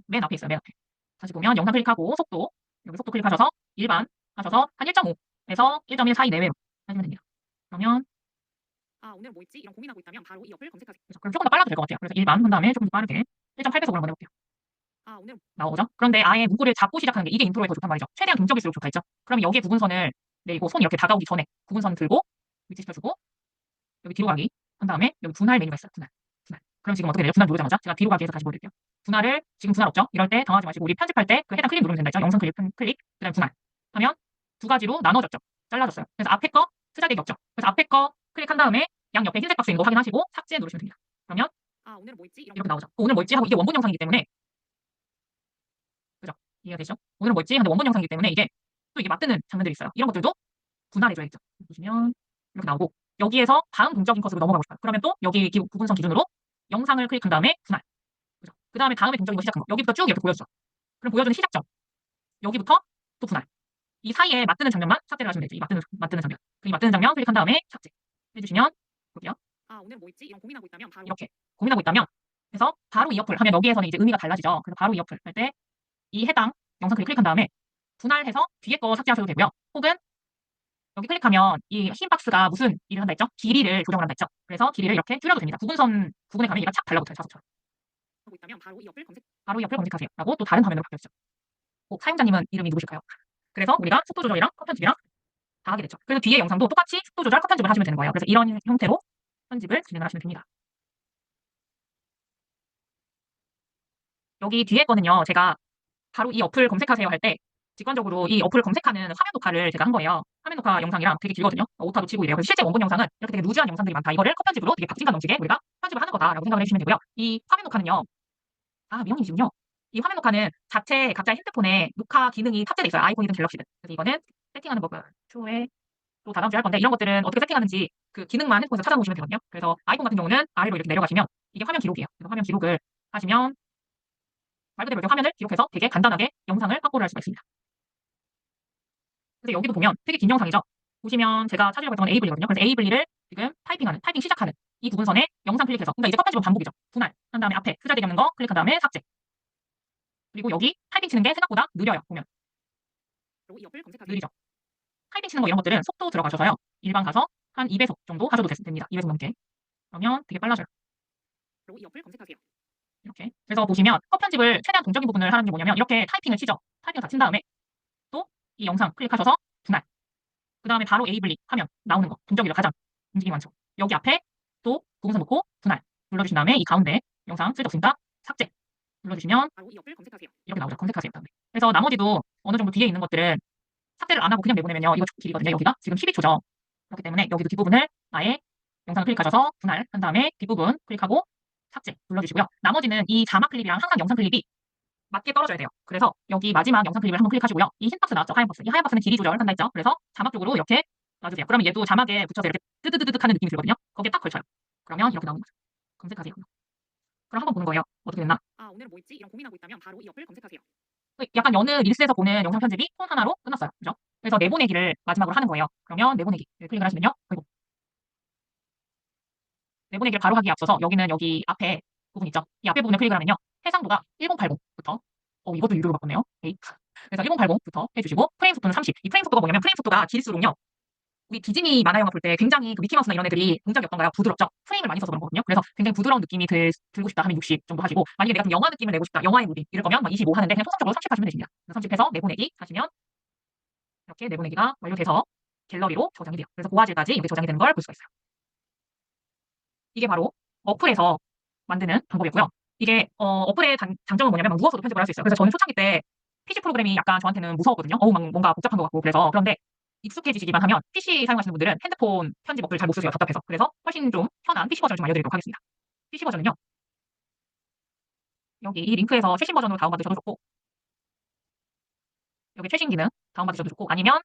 맨 앞에 있어요. 맨 앞에. 다시 보면 영상 클릭하고 속도 여기 속도 클릭하셔서 일반 하셔서 한 1.5에서 1.1 사이 내외로 하시면 됩니다. 그러면 오늘 뭐 있지? 이런 고민하고 있다면 바로 이 어플 검색하세요. 그렇죠. 그럼 조금 더 빨라도 될 것 같아요. 그래서 일반 한 다음에 조금 더 빠르게 1.8배속으로 한번 해볼게요. 오늘 나오죠? 그런데 아예 문구를 잡고 시작하는 게 이게 인트로에 더 좋단 말이죠. 최대한 동적일수록 좋다 했죠? 그러면 여기에 구분선을 내리고 손이 이렇게 다가오기 전에 구분선 들고 위치시켜주고 여기 뒤로 가기 한 다음에 여기 분할 메뉴가 있어요. 분할. 분할. 그럼 지금 어떻게 돼요? 분할 누르자마자 제가 뒤로 가기 해서 다시 보여드릴게요. 분할을 지금 분할 없죠? 이럴 때 당하지 마시고 우리 편집할 때 그 해당 클릭 누르면 된다 했죠? 영상 클릭, 그 다음에 분할 하면 두 가지로 나눠졌죠? 잘라졌어요. 그래서 앞에 거 쓰잘데기 없죠? 그래서 앞에 거 클릭한 다음에 양 옆에 흰색 박스 있는 거 확인하시고 삭제 누르시면 됩니다. 그러면 오늘 뭐 있지? 이렇게 나오죠. 오늘 뭐 있지? 하고 이게 원본 영상이기 때문에 그죠? 이해가 되죠? 오늘 뭐 있지? 하는데 원본 영상이기 때문에 이게 또 이게 맞드는 장면들이 있어요. 이런 것들도 분할해줘야겠죠. 보시면 이렇게 나오고 여기에서 다음 동적인 컷으로 넘어가고 싶어요. 그러면 또 여기 구분선 기준으로 영상을 클릭한 다음에 분할. 그죠? 그 다음에 동적인 거 시작한 거. 여기부터 쭉 이렇게 보여주죠. 그럼 보여주는 시작점. 여기부터 또 분할. 이 사이에 맞드는 장면만 삭제를 하시면 되죠. 이 맞드는 장면. 이 맞드는 장면 클릭한 다음에 삭제 해주시면 볼게요. 오늘 뭐 있지? 이런 고민하고 있다면 바로 이렇게 고민하고 있다면 그래서 바로 이 어플 하면 여기에서는 이제 의미가 달라지죠. 그래서 바로 이 어플 할 때 이 해당 영상 클릭한 다음에 분할해서 뒤에 거 삭제하셔도 되고요. 혹은 여기 클릭하면 이 흰 박스가 무슨 일을 한다 했죠? 길이를 조정을 한다 했죠? 그래서 길이를 이렇게 줄여도 됩니다. 구분선 부분에 가면 얘가 착 달라붙어요. 자석처럼. 하고 있다면 바로 이 어플 검색. 바로 이 어플 검색하세요. 라고 또 다른 화면으로 바뀌었죠. 사용자님은 이름이 누구실까요? 그래서 우리가 속도 조절이랑 컷 편집이랑 다 하게 됐죠. 그래서 뒤에 영상도 똑같이 속도 조절, 컷 편집을 하시면 되는 거예요. 그래서 이런 형태로 편집을 진행을 하시면 됩니다. 여기 뒤에 거는요. 제가 바로 이 어플 검색하세요 할 때 직관적으로 이 어플 검색하는 화면 녹화를 제가 한 거예요. 화면 녹화 영상이랑 되게 길거든요. 오타도 치고 이래요. 그래서 실제 원본 영상은 이렇게 되게 루즈한 영상들이 많다. 이거를 컷 편집으로 되게 박진감 넘치게 우리가 편집을 하는 거다라고 생각을 해주시면 되고요. 이 화면 녹화는요. 미영이시군요. 이 화면 녹화는 자체 각자의 핸드폰에 녹화 기능이 탑재되어 있어요. 아이폰이든 갤럭시든. 그래서 이거는 세팅하는 법을 추후에 또 다음 주에 할 건데 이런 것들은 어떻게 세팅하는지 그 기능만 핸드폰에서 찾아보시면 되거든요. 그래서 아이폰 같은 경우는 아래로 이렇게 내려가시면 이게 화면 기록이에요. 그래서 화면 기록을 하시면 말 그대로 이렇게 화면을 기록해서 되게 간단하게 영상을 확보를 할 수가 있습니다. 그래서 여기도 보면 되게 긴 영상이죠. 보시면 제가 찾으려고 했던 건 에이블리거든요. 그래서 에이블리를 지금 타이핑 시작하는 이 부분선에 영상 클릭해서 그러니까 이제 컷 편집은 반복이죠. 분할 한 다음에 앞에 쓰잘데기 없는 거 클릭한 다음에 삭제. 그리고 여기 타이핑 치는 게 생각보다 느려요. 보면 이 어플 검색하세요. 느리죠. 타이핑 치는 거 이런 것들은 속도 들어가셔서요. 일반 가서 한 2배속 정도 하셔도 됩니다. 2배속 넘게. 그러면 되게 빨라져요. 이 어플 검색하세요. 이렇게. 그래서 보시면 컷 편집을 최대한 동적인 부분을 하는 게 뭐냐면 이렇게 타이핑을 치죠. 타이핑을 다 친 다음에 또 이 영상 클릭하셔서 분할. 그 다음에 바로 에이블리 하면 나오는 거. 동적이죠. 가장 움직임이 많죠. 여기 앞에 또 부분선 놓고 분할 눌러주신 다음에 이 가운데 영상 쓸데없으니까 삭제 눌러주시면 바로 이 어플 검색하세요. 이렇게 나오죠. 검색하세요. 다음에. 그래서 나머지도 어느 정도 뒤에 있는 것들은 삭제를 안 하고 그냥 내보내면요. 이거 총 길이거든요. 여기가 지금 12초죠. 그렇기 때문에 여기도 뒷부분을 아예 영상을 클릭하셔서 분할 한 다음에 뒷부분 클릭하고 삭제 눌러주시고요. 나머지는 이 자막 클립이랑 항상 영상 클립이 맞게 떨어져야 돼요. 그래서 여기 마지막 영상 클립을 한번 클릭하시고요. 이 흰 박스 나왔죠? 하얀 박스. 이 하얀 박스는 길이 조절한다 했죠? 그래서 자막 쪽으로 이렇게 놔주세요. 그러면 얘도 자막에 붙여서 이렇게 뜨드드득 하는 느낌이 들거든요. 거기에 딱 걸쳐요. 그러면 이렇게 나오는 거죠. 검색하세요. 그럼 한번 보는 거예요. 어떻게 됐나? 아, 오늘은 뭐 있지? 이런 고민하고 있다면 바로 이 어플 검색하세요. 약간 여느 릴스에서 보는 영상 편집이 폰 하나로 끝났어요. 그죠? 그래서 내보내기를 마지막으로 하는 거예요. 그러면 내보내기 클릭을 하시면요. 그리고 내보내기를 바로 하기에 앞서서 여기는 여기 앞에 부분 있죠? 이 앞에 부분을 클릭을 하면요. 해상도가 1080부터 이것도 유료로 바꿨네요. 에이. 그래서 1080부터 해주시고 프레임 속도는 30. 이 프레임 속도가 뭐냐면 프레임 속도가 길수록요. 우리 디즈니 만화 영화 볼 때 굉장히 그 미키마우스나 이런 애들이 동작이 어떤가요? 부드럽죠? 프레임을 많이 써서 그런 거거든요. 그래서 굉장히 부드러운 느낌이 들고 싶다 하면 60 정도 하시고 만약에 내가 좀 영화 느낌을 내고 싶다. 영화의 무비 이럴 거면 막 25 하는데 그냥 통상적으로 30 하시면 되십니다. 30해서 내보내기 하시면 이렇게 내보내기가 완료돼서 갤러리로 저장이 돼요. 그래서 고화질까지 이렇게 저장이 되는 걸 볼 수가 있어요. 이게 바로 어플에서 만드는 방법이었고요. 이게 어플의 장점은 뭐냐면 막 누워서도 편집을 할 수 있어요. 그래서 저는 초창기 때 PC 프로그램이 약간 저한테는 무서웠거든요. 막 뭔가 복잡한 것 같고 그래서 그런데 익숙해지시기만 하면 PC 사용하시는 분들은 핸드폰 편집 어플 잘 못 쓰세요. 답답해서. 그래서 훨씬 좀 편한 PC 버전을 좀 알려드리도록 하겠습니다. PC 버전은요. 여기 이 링크에서 최신 버전으로 다운받으셔도 좋고 여기 최신 기능 다운받으셔도 좋고 아니면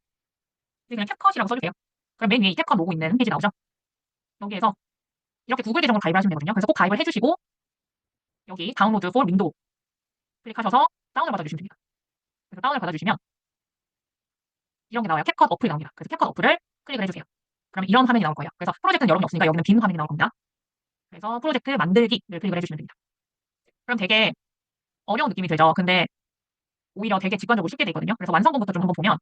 그냥 캡컷이라고 써주세요. 그럼 맨 위에 이 캡컷 로고 있는 홈페이지 나오죠. 여기에서 이렇게 구글 계정으로 가입을 하시면 되거든요. 그래서 꼭 가입을 해주시고 여기 다운로드 for 윈도우 클릭하셔서 다운을 받아주시면 됩니다. 그래서 다운을 받아주시면 이런 게 나와요. 캡컷 어플이 나옵니다. 그래서 캡컷 어플을 클릭을 해주세요. 그러면 이런 화면이 나올 거예요. 그래서 프로젝트는 여러분이 없으니까 여기는 빈 화면이 나올 겁니다. 그래서 프로젝트 만들기를 클릭을 해주시면 됩니다. 그럼 되게 어려운 느낌이 들죠. 근데 오히려 되게 직관적으로 쉽게 돼 있거든요. 그래서 완성본부터 좀 한번 보면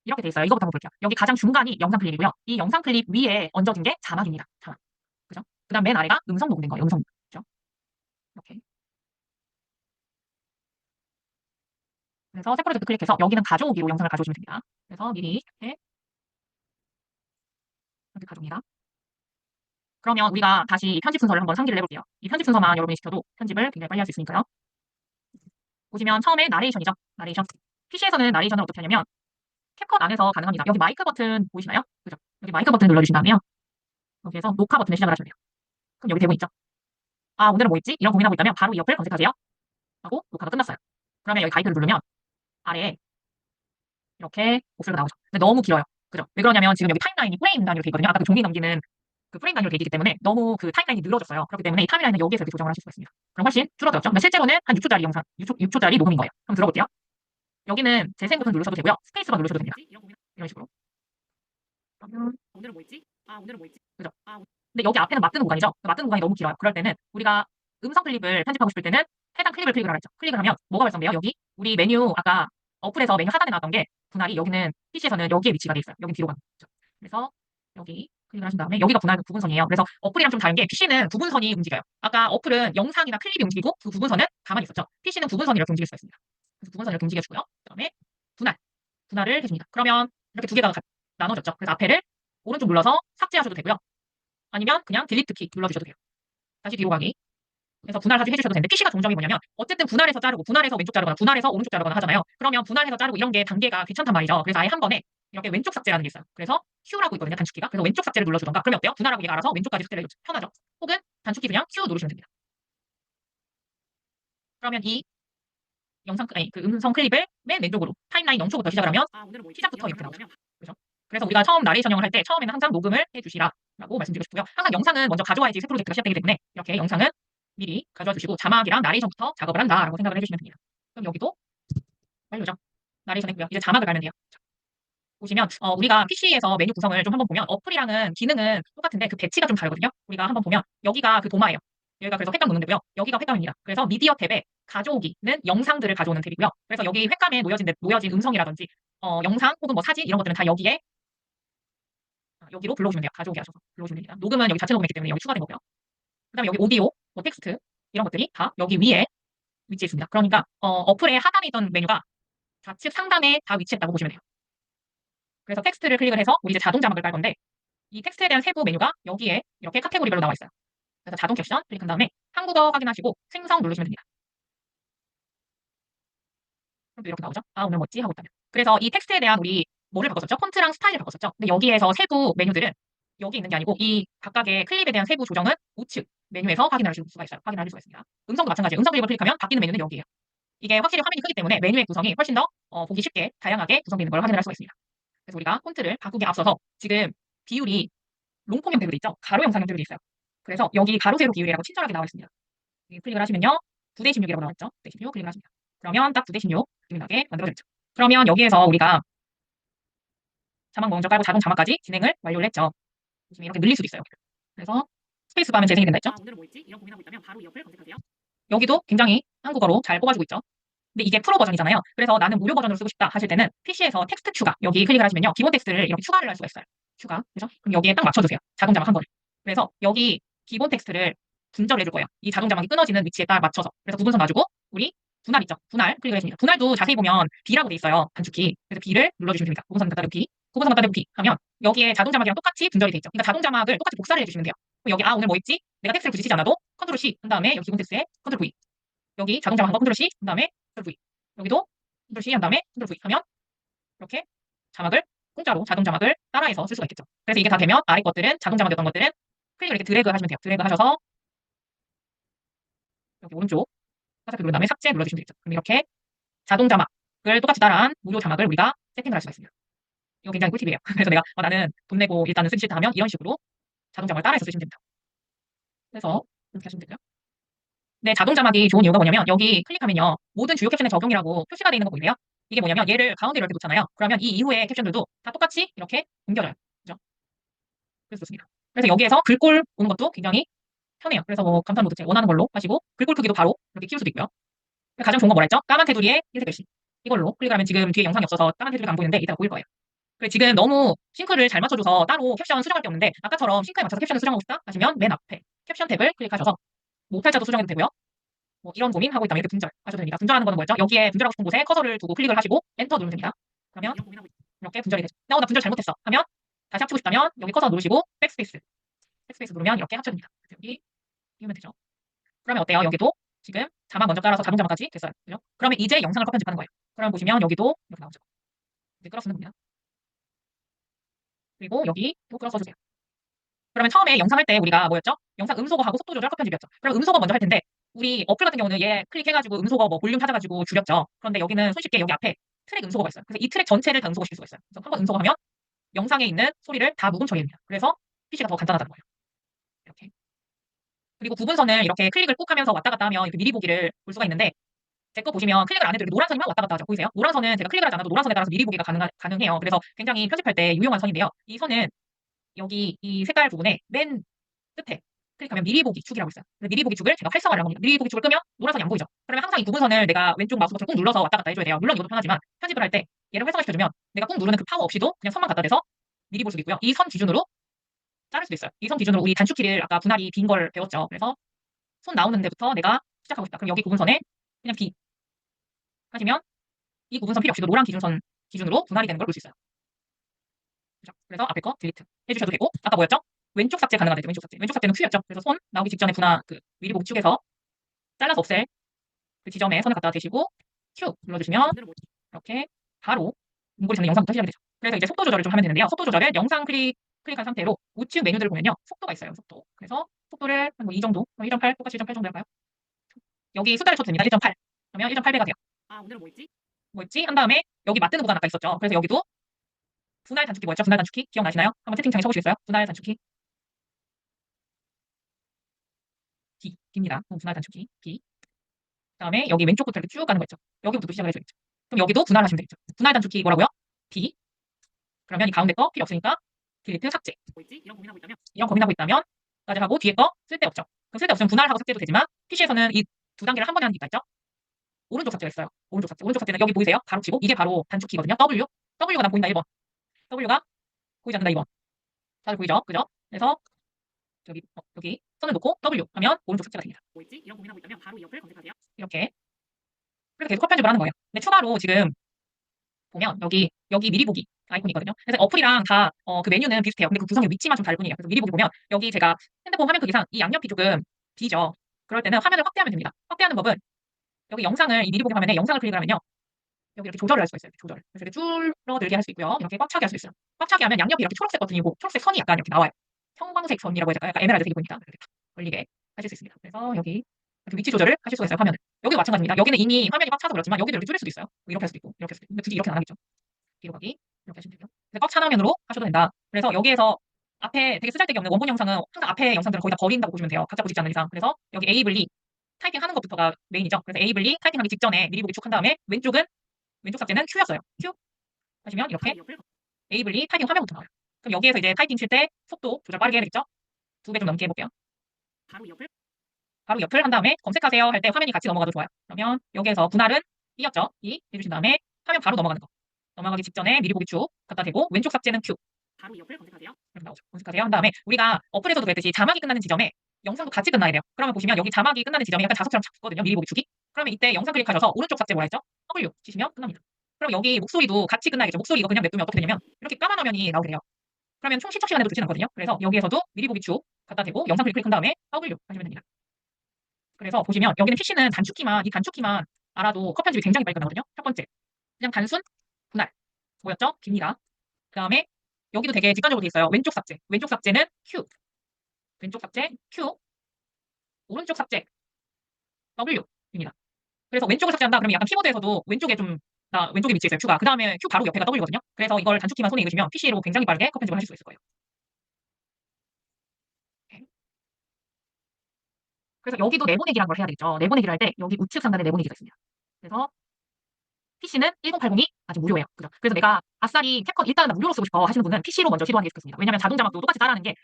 이렇게 돼 있어요. 이거부터 한번 볼게요. 여기 가장 중간이 영상 클립이고요. 이 영상 클립 위에 얹어진 게 자막입니다. 자막. 그죠? 그 다음 맨 아래가 음성 녹음된 거예요. 음성. 그죠? 이렇게. 그래서 새 프로젝트 클릭해서 여기는 가져오기로 영상을 가져오시면 됩니다. 그래서 미리 이렇게 가져옵니다. 그러면 우리가 다시 편집 순서를 한번 상기를 해볼게요. 이 편집 순서만 여러분이 시켜도 편집을 굉장히 빨리 할 수 있으니까요. 보시면 처음에 나레이션이죠. 나레이션. PC에서는 나레이션을 어떻게 하냐면 캡컷 안에서 가능합니다. 여기 마이크 버튼 보이시나요? 그죠? 여기 마이크 버튼 눌러주신 다음에요. 여기에서 녹화 버튼을 시작을 하시면 돼요. 그럼 여기 대본 있죠? 아, 오늘은 뭐 있지? 이런 고민하고 있다면 바로 이 옆을 검색하세요. 하고 녹화가 끝났어요. 그러면 여기 가이드를 누르면 아래에 이렇게 목소리가 나오죠. 근데 너무 길어요. 그죠? 왜 그러냐면 지금 여기 타임라인이 프레임 단위로 돼 있거든요. 아까 그 종이 넘기는 그 프레임 단위로 돼 있기 때문에 너무 그 타임라인이 늘어졌어요. 그렇기 때문에 이 타임라인은 여기에서 이렇게 조정을 하실 수가 있습니다. 그럼 훨씬 줄어들었죠. 근데 실제로는 한 6초짜리 영상, 6초짜리 녹음인 거예요. 한번 들어볼게요. 여기는 재생 버튼 누르셔도 되고요. 스페이스바 누르셔도 됩니다. 이런 식으로. 그러면 오늘은 뭐 있지? 아, 오늘은 뭐 있지? 그죠? 아, 근데 여기 앞에는 맞드는 구간이죠. 맞드는 구간이 너무 길어요. 그럴 때는 우리가 음성 클립을 편집하고 싶을 때는 해당 클립을 클릭을 하겠죠. 클릭을 하면 뭐가 발송돼요? 여기 우리 메뉴 아까 어플에서 메뉴 하단에 나왔던 게 분할이 여기는 PC에서는 여기에 위치가 돼 있어요. 여기 뒤로 가는 거죠. 그래서 여기 클릭을 하신 다음에 여기가 분할 구분선이에요. 그래서 어플이랑 좀 다른 게 PC는 구분선이 움직여요. 아까 어플은 영상이나 클립이 움직이고 그 구분선은 가만히 있었죠. PC는 구분선이 이렇게 움직일 수가 있습니다. 그래서 구분선을 이렇게 움직여주고요. 그다음에 분할을 해줍니다. 그러면 이렇게 두 개가 나눠졌죠. 그래서 앞에를 오른쪽 눌러서 삭제하셔도 되고요. 아니면 그냥 딜리트 키 눌러주셔도 돼요. 다시 뒤로 가기. 그래서 분할까지 해주셔도 되는데 PC가 종점이 뭐냐면 어쨌든 분할해서 자르고 분할해서 왼쪽 자르거나 분할해서 오른쪽 자르거나 하잖아요. 그러면 분할해서 자르고 이런 게 단계가 귀찮단 말이죠. 그래서 아예 한 번에 이렇게 왼쪽 삭제라는 게 있어요. 그래서 Q라고 있거든요. 단축키가. 그래서 왼쪽 삭제를 눌러주던가. 그러면 어때요? 분할하고 얘가 알아서 왼쪽까지 삭제를 해줘. 편하죠. 혹은 단축키 그냥 Q 누르시면 됩니다. 그러면 이 그 음성 클립을 맨 왼쪽으로 타임라인 0초부터 시작을 하면 아, 오늘은 뭐 있지? 시작부터 이런 이렇게 나오죠. 거라면 그죠? 그래서 우리가 처음 나레이션형을 할 때 처음에는 항상 녹음을 해주시라라고 말씀드리고 싶고요. 항상 영상은 먼저 가져와야지 새 프로젝트가 시작되기 때문에 이렇게 영상은 미리 가져와 주시고 자막이랑 나레이션부터 작업을 한다라고 생각을 해주시면 됩니다. 그럼 여기도 완료죠. 나레이션 했고요. 이제 자막을 달면 돼요. 보시면 우리가 PC에서 메뉴 구성을 좀 한번 보면 어플이랑은 기능은 똑같은데 그 배치가 좀 다르거든요. 우리가 한번 보면 여기가 그 도마예요. 여기가 그래서 횟감 놓는 데고요. 여기가 횟감입니다. 그래서 미디어 탭에 가져오기는 영상들을 가져오는 탭이고요. 그래서 여기 횟감에 놓여진 음성이라든지 영상 혹은 뭐 사진 이런 것들은 다 여기로 불러오시면 돼요. 가져오게 하셔서 불러오시면 됩니다. 녹음은 여기 자체 녹음했기 때문에 여기 추가된 거고요. 그다음에 여기 오디오, 뭐 텍스트 이런 것들이 다 여기 위에 위치해 있습니다. 그러니까 어플의 하단에 있던 메뉴가 좌측 상단에 다 위치했다고 보시면 돼요. 그래서 텍스트를 클릭을 해서 우리 이제 자동 자막을 깔 건데 이 텍스트에 대한 세부 메뉴가 여기에 이렇게 카테고리별로 나와 있어요. 그래서 자동 캡션 클릭한 다음에 한국어 확인하시고 생성 누르시면 됩니다. 그럼 이렇게 나오죠? 아, 오늘 뭐지? 하고 있다면. 그래서 이 텍스트에 대한 우리 뭐를 바꿨었죠? 폰트랑 스타일을 바꿨었죠. 근데 여기에서 세부 메뉴들은 여기 있는 게 아니고 이 각각의 클립에 대한 세부 조정은 우측 메뉴에서 확인하실 수가 있어요. 확인하실 수가 있습니다. 음성도 마찬가지예요. 음성 클립을 클릭하면 바뀌는 메뉴는 여기예요. 이게 확실히 화면이 크기 때문에 메뉴의 구성이 훨씬 더 보기 쉽게 다양하게 구성되어 있는 걸 확인을 할 수가 있습니다. 그래서 우리가 폰트를 바꾸기에 앞서서 지금 비율이 롱폼 형태로 돼 있죠. 가로 영상 형태로 돼 있어요. 그래서 여기 가로 세로 비율이라고 친절하게 나와 있습니다. 여기 클릭을 하시면요. 9대 16이라고 나와 있죠. 9대 16 클릭을 하십니다. 그러면 딱 9대 16 기능하게 만들어졌죠. 그러면 여기에서 우리가 자막 먼저 깔고 자동 자막까지 진행을 완료를 했죠. 보시면 이렇게 늘릴 수도 있어요. 그래서 스페이스바 하면 재생이 된다 했죠. 아, 오늘은 뭐 있지? 이런 고민하고 있다면 바로 이 어플 검색하세요. 여기도 굉장히 한국어로 잘 뽑아주고 있죠. 근데 이게 프로 버전이잖아요. 그래서 나는 무료 버전으로 쓰고 싶다 하실 때는 PC에서 텍스트 추가 여기 클릭을 하시면요. 기본 텍스트를 이렇게 추가를 할 수가 있어요. 추가. 그죠? 그럼 여기에 딱 맞춰주세요. 자동 자막 한 번을. 그래서 여기 기본 텍스트를 분절을 해줄 거예요. 이 자동 자막이 끊어지는 위치에 딱 맞춰서. 그래서 구분선 놔주고 우리 분할 있죠. 분할 클릭을 해줍니다. 분할도 자세히 보면 B라고 돼 있어요. 단축키. 그래서 B를 눌러주시면 됩니다. 구분선 갖다 대고 B. 구분선 갖다 대고 B 하면 여기에 자동 자막이랑 똑같이 분절이 돼 있죠. 그러니까 자동 자막을 똑같이 복사를 해주시면 돼요. 그럼 여기 오늘 뭐 있지? 내가 텍스트를 굳이 치지 않아도 컨트롤 C 한 다음에 여기 기본 텍스트에 컨트롤 V. 여기 자동 자막 한 거 컨트롤 C 한 다음에 컨트롤 V. 여기도 컨트롤 C 한 다음에 컨트롤 V 하면 이렇게 자막을 공짜로 자동 자막을 따라해서 쓸 수가 있겠죠. 그래서 이게 다 되면 아래 것들은 자동 자막이었던 것들은 클릭을 이렇게 드래그 하시면 돼요. 드래그 하셔서 여기 오른쪽 화살표 누른 다음에 삭제 눌러주시면 되겠죠. 그럼 이렇게 자동 자막을 똑같이 따라한 무료 자막을 우리가 세팅을 할 수가 있습니다. 이거 굉장히 꿀팁이에요. 그래서 내가 나는 돈 내고 일단은 쓰기 싫다 하면 이런 식으로 자동 자막을 따라해서 쓰시면 됩니다. 그래서 이렇게 하시면 되고요. 네, 자동 자막이 좋은 이유가 뭐냐면 여기 클릭하면요. 모든 주요 캡션의 적용이라고 표시가 되어 있는 거 보이세요? 이게 뭐냐면 얘를 가운데로 이렇게 놓잖아요. 그러면 이 이후의 캡션들도 다 똑같이 이렇게 옮겨져요. 그죠? 그래서 좋습니다. 그래서 여기에서 글꼴 보는 것도 굉장히 편해요. 그래서 뭐 감탄 모드 제 원하는 걸로 하시고 글꼴 크기도 바로 이렇게 키울 수도 있고요. 가장 좋은 건 뭐라 했죠? 까만 테두리에 흰색 글씨. 이걸로 클릭하면 지금 뒤에 영상이 없어서 까만 테두리가 안 보이는데 이따가 보일 거예요. 그리고 지금 너무 싱크를 잘 맞춰줘서 따로 캡션 수정할 게 없는데 아까처럼 싱크에 맞춰서 캡션을 수정하고 싶다 하시면 맨 앞에 캡션 탭을 클릭하셔서 뭐 오탈자도 수정해도 되고요. 뭐 이런 고민하고 있다면 이렇게 분절하셔도 됩니다. 분절하는 거는 뭐였죠? 여기에 분절하고 싶은 곳에 커서를 두고 클릭을 하시고 엔터 누르면 됩니다. 그러면 이런 고민하고 이렇게 분절이 되죠. 나 분절 잘못했어 하면 다시 합치고 싶다면 여기 커서 누르시고 백스페이스 누르면 이렇게 합쳐집니다. 여기 띄우면 되죠. 그러면 어때요? 여기도 지금 자막 먼저 깔아서 자동 자막까지 됐어요. 그죠? 그러면 이제 영상을 컷 편집하는 거예요. 그러면 보시면 여기도 이렇게 나오죠. 이제 끌어 쓰는 겁니다. 그리고 여기 또 끌어 써주세요. 그러면 처음에 영상 할 때 우리가 뭐였죠? 영상 음소거하고 속도 조절 컷 편집이었죠. 그럼 음소거 먼저 할 텐데 우리 어플 같은 경우는 얘 클릭해가지고 음소거 뭐 볼륨 찾아가지고 줄였죠. 그런데 여기는 손쉽게 여기 앞에 트랙 음소거가 있어요. 그래서 이 트랙 전체를 다 음소거 시킬 수가 있어요. 그래서 한번 음소거하면 영상에 있는 소리를 다 무음 처리합니다. 그래서 PC가 더 간단하다는 거예요. 이렇게. 그리고 구분선을 이렇게 클릭을 꾹 하면서 왔다 갔다 하면 이렇게 미리 보기를 볼 수가 있는데 제 거 보시면 클릭을 안 해도 이렇게 노란 선이 막 왔다 갔다 하죠. 보이세요? 노란 선은 제가 클릭을 하지 않아도 노란 선에 따라서 미리 보기가 가능해요. 그래서 굉장히 편집할 때 유용한 선인데요. 이 선은 여기 이 색깔 부분에 맨 끝에 클릭하면 미리 보기 축이라고 있어요. 그래서 미리 보기 축을 제가 활성화를 한 겁니다. 미리 보기 축을 끄면 노란 선이 안 보이죠. 그러면 항상 이 구분선을 내가 왼쪽 마우스 버튼을 꾹 눌러서 왔다 갔다 해줘야 돼요. 물론 이것도 편하지만 편집을 할 때 얘를 활성화시켜주면 내가 꾹 누르는 그 파워 없이도 그냥 선만 갖다 대서 미리 볼 수도 있고요. 이 선 기준으로 자를 수도 있어요. 이 선 기준으로 우리 단축키를 아까 분할이 빈 걸 배웠죠. 그래서 손 나오는 데부터 내가 시작하고 싶다. 그럼 여기 구분선에 그냥 B 하시면 이 구분선 필요 없이도 노란 기준선 기준으로 분할이 되는 걸 볼 수 있어요. 그죠? 그래서 앞에 거 딜리트 해주셔도 되고 아까 뭐였죠? 왼쪽 삭제 가능하대죠. 왼쪽 삭제. 왼쪽 삭제는 Q였죠. 그래서 손 나오기 직전에 분할 그 미리 보기 축에서 잘라서 없앨 그 지점에 선을 갖다 대시고 Q 눌러주시면 오늘은 뭐 있지? 이렇게 바로 문고리 잡는 영상부터 시작이 되죠. 그래서 이제 속도 조절을 좀 하면 되는데요. 속도 조절을 영상 클릭한 상태로 우측 메뉴들을 보면요. 속도가 있어요. 속도. 그래서 속도를 한 뭐 이 정도, 1.8, 똑같이 1.8 정도 할까요? 여기 숫자를 쳐도 됩니다. 1.8. 그러면 1.8배가 돼요. 아, 오늘은 뭐 있지? 뭐였지? 한 다음에 여기 맞드는 구간 아까 있었죠. 그래서 여기도 분할 단축키 뭐였죠? 분할 단축키 기억나시나요? 한번 채팅창에 쳐보시겠어요? 분할 단축키 D입니다. 분할 단축키 D. 그다음에 여기 왼쪽부터 이렇게 쭉 가는 거 있죠. 여기부터 시작을 해줘야겠죠. 그럼 여기도 분할하시면 되겠죠. 분할 단축키 뭐라고요? D. 그러면 이 가운데 거 필요 없으니까 딜리트 삭제. 뭐 있지? 이런 고민하고 있다면 이런 고민하고 있다면 까지 하고 뒤에 거 쓸데없죠. 그럼 쓸데없으면 분할하고 삭제도 되지만 PC에서는 이 두 단계를 한 번에 하는 게 있죠. 오른쪽 삭제가 있어요. 오른쪽 삭제. 오른쪽 삭제는 여기 보이세요? 가로치고 이게 바로 단축키거든요. W. W가 난 보인다 1번. W가 보이지 않는다 2번. 잘 보이죠? 그죠? 그래서 여기 선을 놓고 W 하면 오른쪽 삭제가 됩니다. 뭐 있지? 이런 고민하고 있다면 바로 이 어플 검색하세요. 이렇게. 그래서 계속 컷 편집을 하는 거예요. 근데 추가로 지금 보면 여기 미리 보기 아이콘이 있거든요. 그래서 어플이랑 다 그 메뉴는 비슷해요. 근데 그 구성의 위치만 좀 다를 뿐이에요. 그래서 미리 보기 보면 여기 제가 핸드폰 화면 크기상 이 양옆이 조금 비죠. 그럴 때는 화면을 확대하면 됩니다. 확대하는 법은 여기 영상을 이 미리 보기 화면에 영상을 클릭을 하면요. 여기 이렇게 조절을 할 수가 있어요. 이렇게 조절. 그래서 이렇게 줄어들게 할 수 있고요. 이렇게 꽉 차게 할 수 있어요. 꽉 차게 하면 양옆이 이렇게 초록색 버튼이고 초록색 선이 약간 이렇게 나와요. 형광색 선이라고 해야 될까요? 약간 에메랄드색이 보니까 이렇게 딱 걸리게 하실 수 있습니다. 그래서 여기 그 위치 조절을 하실 수가 있어요, 화면을. 여기도 마찬가지입니다. 여기는 이미 화면이 꽉 차서 그렇지만 여기도 이렇게 줄일 수도 있어요. 뭐 이렇게 할 수도 있고, 이렇게 할 수도 있고. 근데 굳이 이렇게는 안 하겠죠. 뒤로 가기. 이렇게 하시면 되고요. 근데 꽉 찬 화면으로 하셔도 된다. 그래서 여기에서 앞에 되게 쓰잘데기 없는 원본 영상은 항상 앞에 영상들은 거의 다 버린다고 보시면 돼요. 각 잡고 싶지 않는 이상. 그래서 여기 에이블리 타이핑하는 것부터가 메인이죠. 그래서 에이블리 타이핑하기 직전에 미리 보기 쭉 한 다음에 왼쪽 삭제는 Q였어요. Q 하시면 이렇게 바로 옆을 에이블리 타이핑 화면부터 나와요. 그럼 여기에서 이제 타이핑 칠 때 속도 조절 빠르게 해야 되겠죠? 2배 좀 넘게 해볼게요. 바로 옆을 한 다음에 검색하세요 할 때 화면이 같이 넘어가도 좋아요. 그러면 여기에서 분할은 E였죠. E 해주신 다음에 화면 바로 넘어가는 거. 넘어가기 직전에 미리 보기 쭉 갖다 대고 왼쪽 삭제는 Q. 바로 옆을 검색하세요. 이렇게 나오죠. 검색하세요 한 다음에 우리가 어플에서도 그랬듯이 자막이 끝나는 지점에 영상도 같이 끝나야 돼요. 그러면 보시면 여기 자막이 끝나는 지점이 약간 자석처럼 작거든요. 미리 보기 축이. 그러면 이때 영상 클릭하셔서 오른쪽 삭제 뭐라 했죠? W 치시면 끝납니다. 그럼 여기 목소리도 같이 끝나야겠죠. 목소리 이거 그냥 냅두면 어떻게 되냐면 이렇게 까만 화면이 나오게 돼요. 그러면 총 시청 시간에도 좋진 않거든요. 그래서 여기에서도 미리 보기 축 갖다 대고 영상 클릭한 다음에 W 하시면 됩니다. 그래서 보시면 여기는 PC는 이 단축키만 알아도 컷 편집이 굉장히 빨리 끝나거든요. 첫 번째, 그냥 단순 분할. 뭐였죠? 깁니다. 그 다음에 여기도 되게 직관적으로 돼 있어요. 왼쪽 삭제. 왼쪽 삭제는 Q. 왼쪽 삭제 Q. 오른쪽 삭제 W입니다. 그래서 왼쪽을 삭제한다 그러면 약간 키보드에서도 왼쪽에 위치해 있어요. Q가. 그 다음에 Q 바로 옆에가 W거든요. 그래서 이걸 단축키만 손에 익으시면 PC로 굉장히 빠르게 컷 편집을 하실 수 있을 거예요. 그래서 여기도 내보내기란 걸 해야 되겠죠. 내보내기를 할 때 여기 우측 상단에 내보내기가 있습니다. 그래서 PC는 1080이 아직 무료예요. 그죠? 그래서 내가 아싸리 캡컷 일단은 나 무료로 쓰고 싶어 하시는 분은 PC로 먼저 시도하는 게 좋겠습니다. 왜냐면 자동 자막도 똑같이 따라하는 게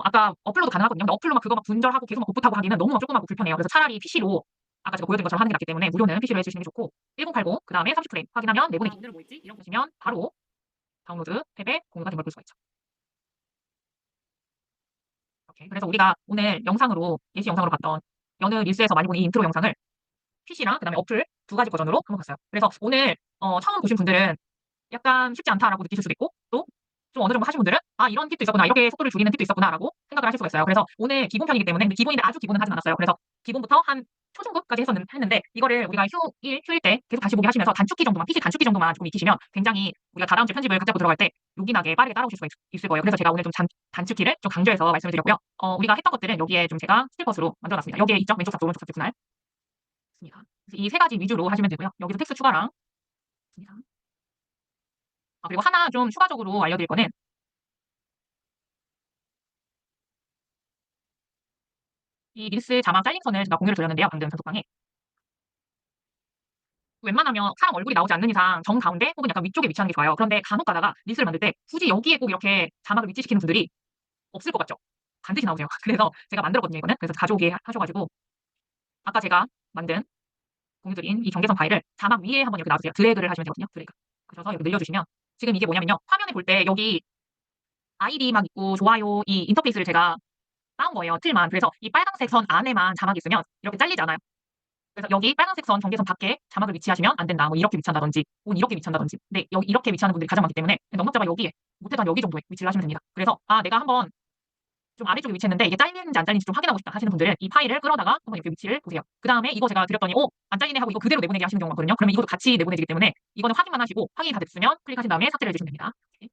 아까 어플로도 가능하거든요. 근데 어플로 막 그거 막 분절하고 계속 막 복붙하고 하기는 너무 조그맣고 불편해요. 그래서 차라리 PC로 아까 제가 보여드린 것처럼 하는 게 낫기 때문에 무료는 PC로 해주시는 게 좋고 1080 그 다음에 30프레임 확인하면 내보내기 오늘 뭐 있지? 이런 거 보시면 바로 다운로드 탭에 공유가 된 걸 볼 수가 있죠. 이렇게. 그래서 우리가 오늘 영상으로 예시 영상으로 봤던 여느 릴스에서 많이 본 이 인트로 영상을 PC랑 그다음에 어플 두 가지 버전으로 한번 봤어요. 그래서 오늘 처음 보신 분들은 약간 쉽지 않다라고 느끼실 수도 있고 또 좀 어느 정도 하신 분들은 아 이런 팁도 있었구나 이렇게 속도를 줄이는 팁도 있었구나라고 생각을 하실 수가 있어요. 그래서 오늘 기본편이기 때문에 근데 기본인데 아주 기본은 하진 않았어요. 그래서 기본부터 한 초중급까지 했는데 이거를 우리가 휴일 때 계속 다시 보기 하시면서 단축키 정도만 PC 단축키 정도만 조금 익히시면 굉장히 우리가 다다음 주 편집을 각 잡고 들어갈 때 요긴하게 빠르게 따라오실 수가 있을 거예요. 그래서 제가 오늘 좀 단축키를 좀 강조해서 말씀을 드렸고요. 우리가 했던 것들은 여기에 좀 제가 스틸컷으로 만들어놨습니다. 여기에 있죠? 왼쪽 삭제 오른쪽 삭제 분할 있습니다. 이 세 가지 위주로 하시면 되고요. 여기서 텍스트 추가랑 있습니다. 그리고 하나 좀 추가적으로 알려드릴 거는 이 릴스 자막 잘림선을 제가 공유를 드렸는데요. 방금 단톡방에. 웬만하면 사람 얼굴이 나오지 않는 이상 정 가운데 혹은 약간 위쪽에 위치하는 게 좋아요. 그런데 간혹 가다가 릴스를 만들 때 굳이 여기에 꼭 이렇게 자막을 위치시키는 분들이 없을 것 같죠? 반드시 나오세요. 그래서 제가 만들었거든요, 이거는. 그래서 가져오게 하셔가지고 아까 제가 만든 공유드린 이 경계선 파일을 자막 위에 한번 이렇게 놔주세요. 드래그를 하시면 되거든요. 드래그. 그래서 이렇게 늘려주시면 지금 이게 뭐냐면요. 화면에 볼 때 여기 아이디 막 있고 좋아요 이 인터페이스를 제가 쌓은 거예요. 틀만. 그래서 이 빨간색 선 안에만 자막이 있으면 이렇게 잘리지 않아요. 그래서 여기 빨간색 선 경계선 밖에 자막을 위치하시면 안 된다. 뭐 이렇게 위치한다든지 혹은 이렇게 위치한다든지. 근데 여기 이렇게 위치하는 분들이 가장 많기 때문에 넉넉잡아 여기에 못해도 한 여기 정도에 위치를 하시면 됩니다. 그래서 내가 한번 좀 아래쪽에 위치했는데 이게 잘리는지 안 잘리는지 좀 확인하고 싶다 하시는 분들은 이 파일을 끌어다가 한번 이렇게 위치를 보세요. 그 다음에 이거 제가 드렸더니 안 잘리네 하고 이거 그대로 내보내기 하시는 경우가 많거든요. 그러면 이것도 같이 내보내지기 때문에 이거는 확인만 하시고 확인이 다 됐으면 클릭하신 다음에 삭제를 해주시면 됩니다. 이렇게.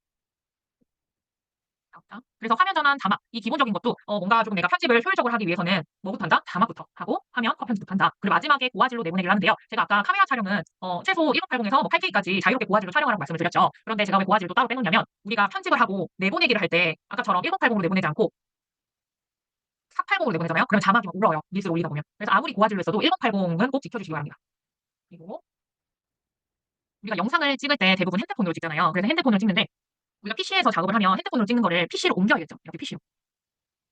그래서 화면 전환 자막 이 기본적인 것도 뭔가 조금 내가 편집을 효율적으로 하기 위해서는 뭐부터 한다? 자막부터 하고 화면 컷 편집부터 한다. 그리고 마지막에 고화질로 내보내기를 하는데요. 제가 아까 카메라 촬영은 최소 1080에서 뭐 8K까지 자유롭게 고화질로 촬영하라고 말씀을 드렸죠. 그런데 제가 왜 고화질도 따로 빼놓냐면 우리가 편집을 하고 내보내기를 할 때 아까처럼 1080으로 내보내지 않고 480으로 내보내잖아요. 그러면 자막이 막 울어요. 릴스를 올리다 보면. 그래서 아무리 고화질로 했어도 1080은 꼭 지켜주시기 바랍니다. 그리고 우리가 영상을 찍을 때 대부분 핸드폰으로 찍잖아요. 그래서 핸드폰으로 찍는데 우리가 PC에서 작업을 하면 핸드폰으로 찍는 거를 PC로 옮겨야겠죠. 이렇게 PC로.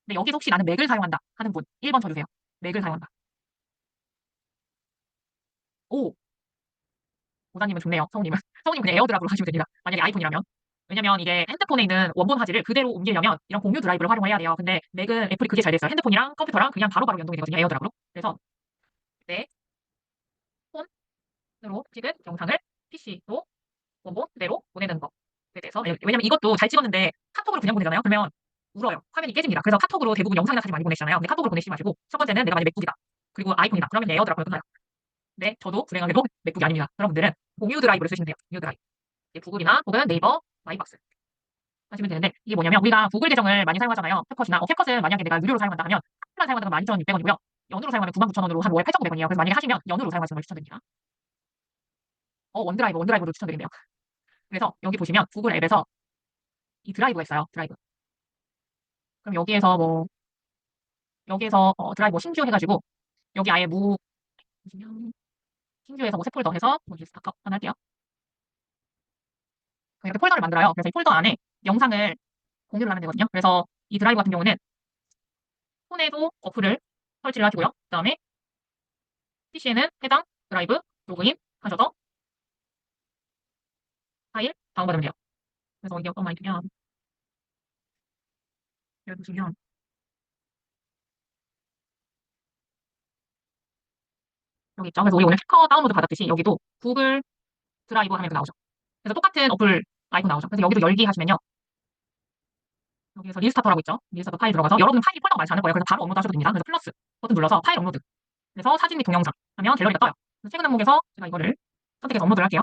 근데 여기서 혹시 나는 맥을 사용한다 하는 분 1번 쳐주세요. 맥을 사용한다. 오! 오다님은 좋네요. 성우님은. 성우님 그냥 에어드랍으로 하시면 됩니다. 만약에 아이폰이라면. 왜냐면 이게 핸드폰에 있는 원본 화질을 그대로 옮기려면 이런 공유 드라이브를 활용해야 돼요. 근데 맥은 애플이 그게 잘 됐어요. 핸드폰이랑 컴퓨터랑 그냥 바로바로 연동이 되거든요. 에어드랍으로. 그래서 내 폰으로 찍은 영상을 PC로 원본 그대로 보내는 법에 대해서 왜냐면 이것도 잘 찍었는데 카톡으로 그냥 보내잖아요. 그러면 울어요. 화면이 깨집니다. 그래서 카톡으로 대부분 영상이나 사진 많이 보내시잖아요. 근데 카톡으로 보내시지 마시고 첫 번째는 내가 만약 맥북이다. 그리고 아이폰이다. 그러면 에어드랍으로 끝나요. 네, 저도 불행하게도 맥북이 아닙니다. 여러분들은 공유 드라이브를 쓰시면 돼요. 공유 드라이브. 구글이나 혹은 네이버 마이박스 하시면 되는데 이게 뭐냐면 우리가 구글 계정을 많이 사용하잖아요. 캡컷이나 캡컷은 만약에 내가 유료로 사용한다 하면 캡컷만 사용한다면 12,600원이고요. 연으로 사용하면 99,000원으로 한 월에 8,900원이에요. 그래서 만약에 하시면 연으로 사용하시는 걸 추천드립니다. 원드라이브도 추천드린대요. 그래서 여기 보시면 구글 앱에서 이 드라이브가 있어요. 드라이브. 그럼 여기에서 드라이브 신규 해가지고 여기 아예 보시면 신규에서 새 폴더 해서 스타트업 하나 할게요. 이렇게 폴더를 만들어요. 그래서 이 폴더 안에 영상을 공유를 하면 되거든요. 그래서 이 드라이브 같은 경우는 폰에도 어플을 설치를 하시고요. 그 다음에 PC에는 해당 드라이브 로그인 하셔서 파일 다운받으면 돼요. 그래서 이게 어떤 말이냐면 여기 보시면 여기 있죠. 그래서 우리 오늘 해커 다운로드 받았듯이 여기도 구글 드라이브 하면 나오죠. 그래서 똑같은 어플 아이콘 나오죠. 그래서 여기도 열기 하시면요. 여기에서 리스타터라고 있죠. 리스타터 파일 들어가서 여러분 파일이 폴더가 많지 않을 거예요. 그래서 바로 업로드 하셔도 됩니다. 그래서 플러스 버튼 눌러서 파일 업로드. 그래서 사진 및 동영상 하면 갤러리가 떠요. 그래서 최근 항목에서 제가 이거를 선택해서 업로드를 할게요.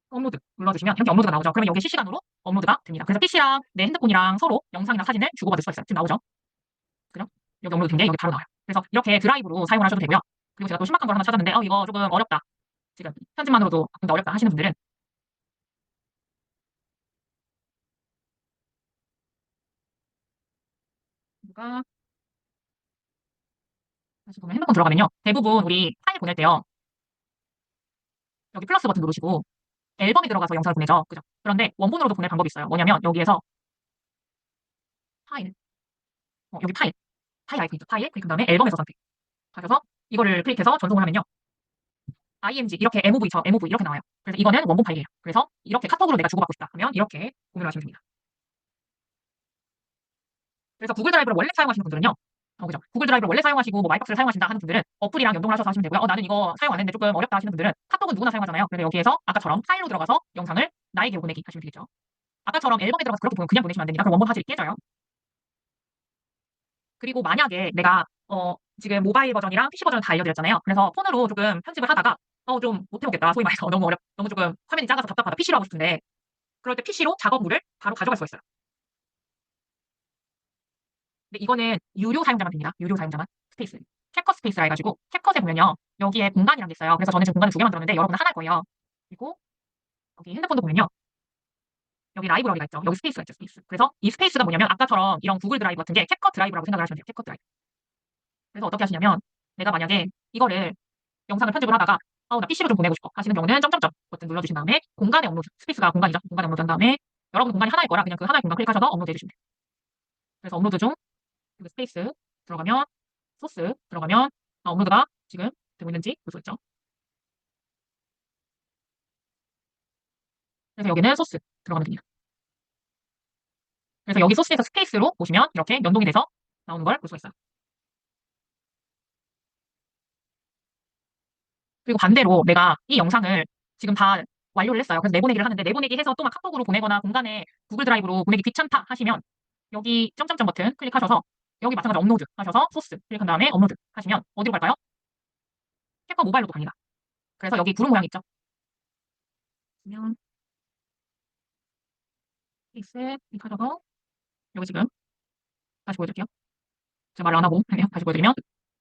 업로드 눌러주시면 이렇게 업로드가 나오죠. 그러면 여기 실시간으로 업로드가 됩니다. 그래서 PC랑 내 핸드폰이랑 서로 영상이나 사진을 주고받을 수가 있어요. 지금 나오죠. 그죠? 여기 업로드 된 게 여기 바로 나와요. 그래서 이렇게 드라이브로 사용을 하셔도 되고요. 그리고 제가 또 신박한 걸 하나 찾았는데 이거 조금 어렵다. 지금 편집만으로도 바꾼다 어렵다 하시는 분들은 누가 다시 보면 핸드폰 들어가면요. 대부분 우리 파일 보낼 때요. 여기 플러스 버튼 누르시고 앨범에 들어가서 영상을 보내죠. 그죠? 그런데 원본으로도 보낼 방법이 있어요. 뭐냐면 여기에서 파일, 여기 파일 아이콘 있죠. 파일 클릭한 다음에 앨범에서 선택하셔서 이거를 클릭해서 전송을 하면요. IMG 이렇게 MOV 이렇게 나와요. 그래서 이거는 원본 파일이에요. 그래서 이렇게 카톡으로 내가 주고받고 싶다 하면 이렇게 공유를 하시면 됩니다. 그래서 구글 드라이브를 원래 사용하시는 분들은요. 그죠? 구글 드라이브를 원래 사용하시고 마이박스를 사용하신다 하는 분들은 어플이랑 연동을 하셔서 하시면 되고요. 나는 이거 사용 안 했는데 조금 어렵다 하시는 분들은 카톡은 누구나 사용하잖아요. 그래서 여기에서 아까처럼 파일로 들어가서 영상을 나에게 보내기 하시면 되겠죠. 아까처럼 앨범에 들어가서 그렇게 그냥 보내시면 안 됩니다. 그럼 원본 화질이 깨져요. 그리고 만약에 내가 지금 모바일 버전이랑 PC 버전을 다 알려드렸잖아요. 그래서 폰으로 조금 편집을 하다가 좀 못해먹겠다. 소위 말해서 너무 조금 화면이 작아서 답답하다. PC로 하고 싶은데 그럴 때 PC로 작업물을 바로 가져갈 수가 있어요. 근데 이거는 유료 사용자만 됩니다. 유료 사용자만. 스페이스. 캡컷 스페이스라 해가지고 캡컷에 보면요. 여기에 공간이란 게 있어요. 그래서 저는 지금 공간을 2개 만들었는데 여러분은 하나일 거예요. 그리고 여기 핸드폰도 보면요. 여기 라이브러리가 있죠. 여기 스페이스가 있죠. 스페이스. 그래서 이 스페이스가 뭐냐면 아까처럼 이런 구글 드라이브 같은 게 캡컷 드라이브라고 생각을 하시면 돼요. 캡컷 드라이브. 그래서 어떻게 하시냐면 내가 만약에 이거를 영상을 편집을 하다가 나 PC로 좀 보내고 싶어 하시는 경우는 점점점 버튼 눌러주신 다음에 공간에 업로드. 스페이스가 공간이죠. 공간에 업로드 한 다음에 여러분 공간이 하나일 거라 그냥 그 하나의 공간 클릭하셔서 업로드 해주시면 돼요. 그래서 업로드 중 여기 스페이스 들어가면 소스 들어가면 업로드가 지금 되고 있는지 볼 수 있죠. 그래서 여기는 소스 들어가면 됩니다. 그래서 여기 소스에서 스페이스로 보시면 이렇게 연동이 돼서 나오는 걸 볼 수가 있어요. 그리고 반대로 내가 이 영상을 지금 다 완료를 했어요. 그래서 내보내기를 하는데 내보내기 해서 또 막 카톡으로 보내거나 공간에 구글 드라이브로 보내기 귀찮다 하시면 여기 점점점 버튼 클릭하셔서 여기 마찬가지로 업로드 하셔서 소스 클릭한 다음에 업로드 하시면 어디로 갈까요? 캡컷 모바일로도 갑니다. 그래서 여기 구름 모양 있죠? 그러면 픽셀 클릭하셔서 여기 지금 다시 보여드릴게요. 제가 말을 안 하고 그냥 다시 보여드리면